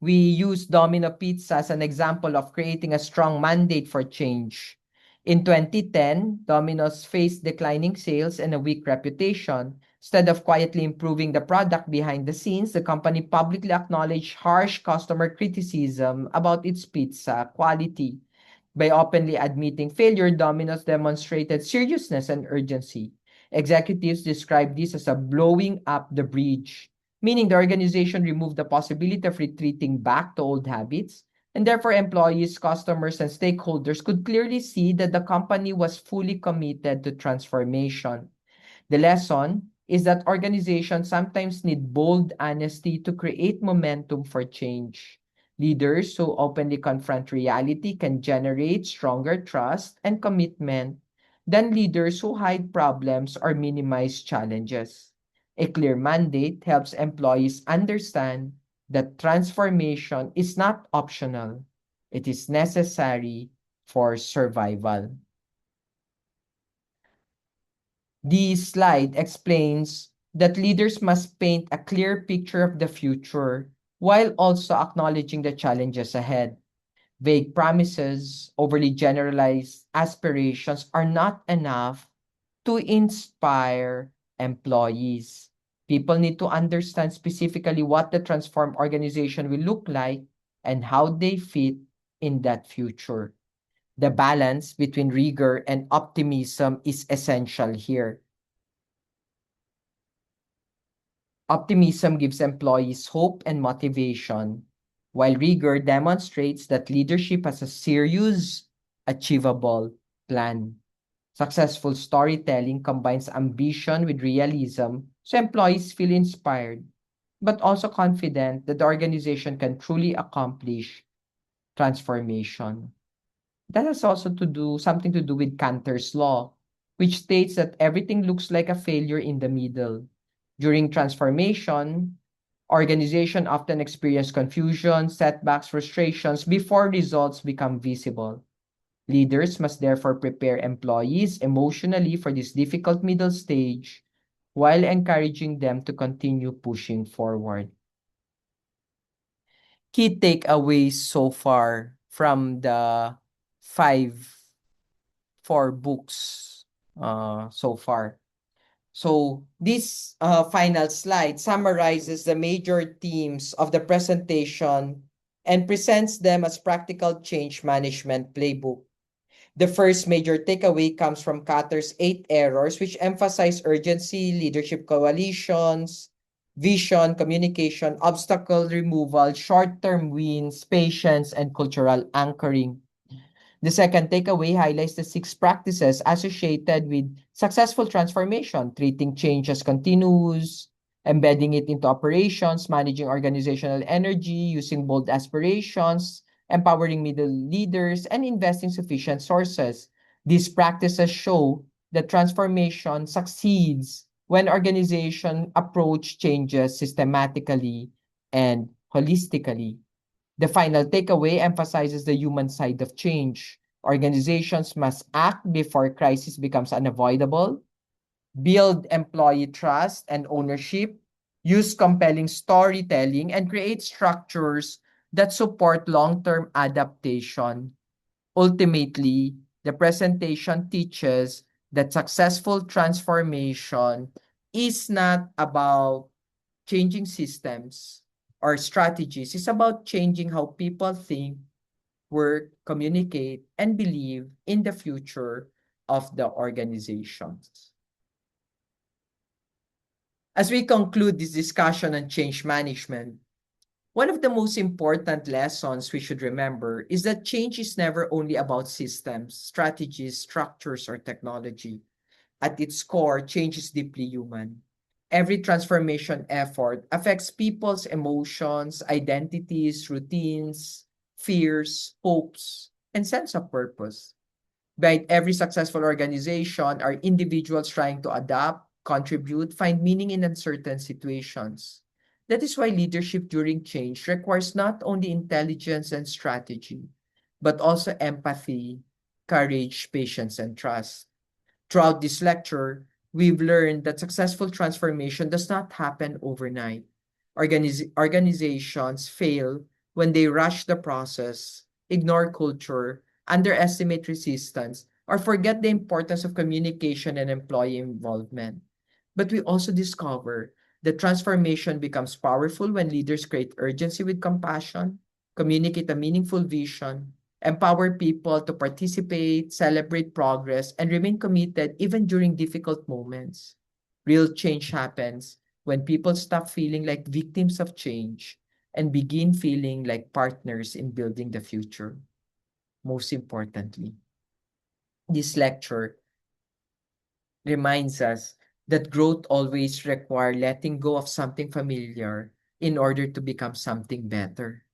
Speaker 1: We use Domino Pizza as an example of creating a strong mandate for change. In 2010, Domino's faced declining sales and a weak reputation. Instead of quietly improving the product behind the scenes, the company publicly acknowledged harsh customer criticism about its pizza quality. By openly admitting failure, Domino's demonstrated seriousness and urgency. Executives described this as a blowing up the bridge, meaning the organization removed the possibility of retreating back to old habits, and therefore employees, customers, and stakeholders could clearly see that the company was fully committed to transformation. The lesson is that organizations sometimes need bold honesty to create momentum for change. Leaders who openly confront reality can generate stronger trust and commitment than leaders who hide problems or minimize challenges. A clear mandate helps employees understand that transformation is not optional, it is necessary for survival. The slide explains that leaders must paint a clear picture of the future while also acknowledging the challenges ahead. Vague promises, overly generalized aspirations are not enough to inspire employees. People need to understand specifically what the transformed organization will look like and how they fit in that future. The balance between rigor and optimism is essential here. Optimism gives employees hope and motivation, while rigor demonstrates that leadership has a serious, achievable plan. Successful storytelling combines ambition with realism so employees feel inspired, but also confident that the organization can truly accomplish transformation. That has also to do something to do with Cantor's law, which states that everything looks like a failure in the middle. During transformation, organization often experience confusion, setbacks, frustrations before results become visible. Leaders must therefore prepare employees emotionally for this difficult middle stage while encouraging them to continue pushing forward. Key takeaways so far from the five four books so far. So this final slide summarizes the major themes of the presentation and presents them as practical change management playbook. The first major takeaway comes from Cutter's 8 errors, which emphasize urgency, leadership coalitions, vision, communication, obstacle removal, short-term wins, patience, and cultural anchoring. The second takeaway highlights the 6 practices associated with successful transformation, treating change as continuous, embedding it into operations, managing organizational energy, using bold aspirations, empowering middle leaders, and investing sufficient sources. These practices show that transformation succeeds when organizations approach changes systematically and holistically. The final takeaway emphasizes the human side of change. Organizations must act before crisis becomes unavoidable, build employee trust and ownership, use compelling storytelling, and create structures that support long-term adaptation. Ultimately, the presentation teaches that successful transformation is not about changing systems or strategies. It's about changing how people think, work, communicate, and believe in the future of the organizations. As we conclude this discussion on change management, one of the most important lessons we should remember is that change is never only about systems, strategies, structures, or technology. At its core, change is deeply human. Every transformation effort affects people's emotions, identities, routines, fears, hopes, and sense of purpose. Behind every successful organization are individuals trying to adapt, contribute, find meaning in uncertain situations. That is why leadership during change requires not only intelligence and strategy, but also empathy, courage, patience, and trust. Throughout this lecture, we've learned that successful transformation does not happen overnight. Organizations fail when they rush the process, ignore culture, underestimate resistance, or forget the importance of communication and employee involvement. But we also discover that transformation becomes powerful when leaders create urgency with compassion, communicate a meaningful vision, empower people to participate, celebrate progress, and remain committed even during difficult moments. Real change happens when people stop feeling like victims of change and begin feeling like partners in building the future. Most importantly, this lecture reminds us that growth always requires letting go of something familiar in order to become something better.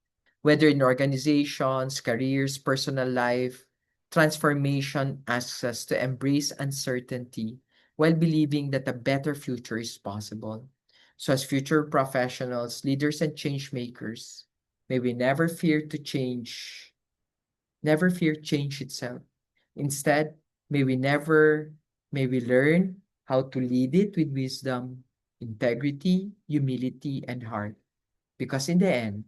Speaker 1: Whether in organizations, careers, personal life, transformation asks us to embrace uncertainty while believing that a better future is possible. So, as future professionals, leaders, and change makers, may we never fear change itself. Instead, may we never, may we learn how to lead it with wisdom, integrity, humility, and heart. Because in the end,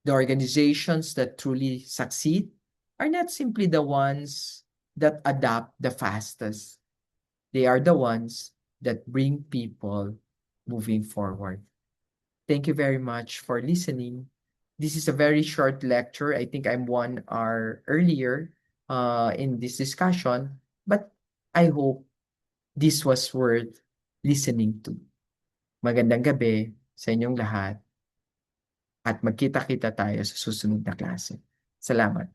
Speaker 1: the organizations that truly succeed are not simply the ones that adapt the fastest. They are the ones that bring people moving forward. Thank you very much for listening. This is a very short lecture. I think I'm 1 hour earlier in this discussion, but I hope this was worth listening to. Magandang gabi sa inyong lahat at magkita-kita tayo sa susunod na klase. Salamat.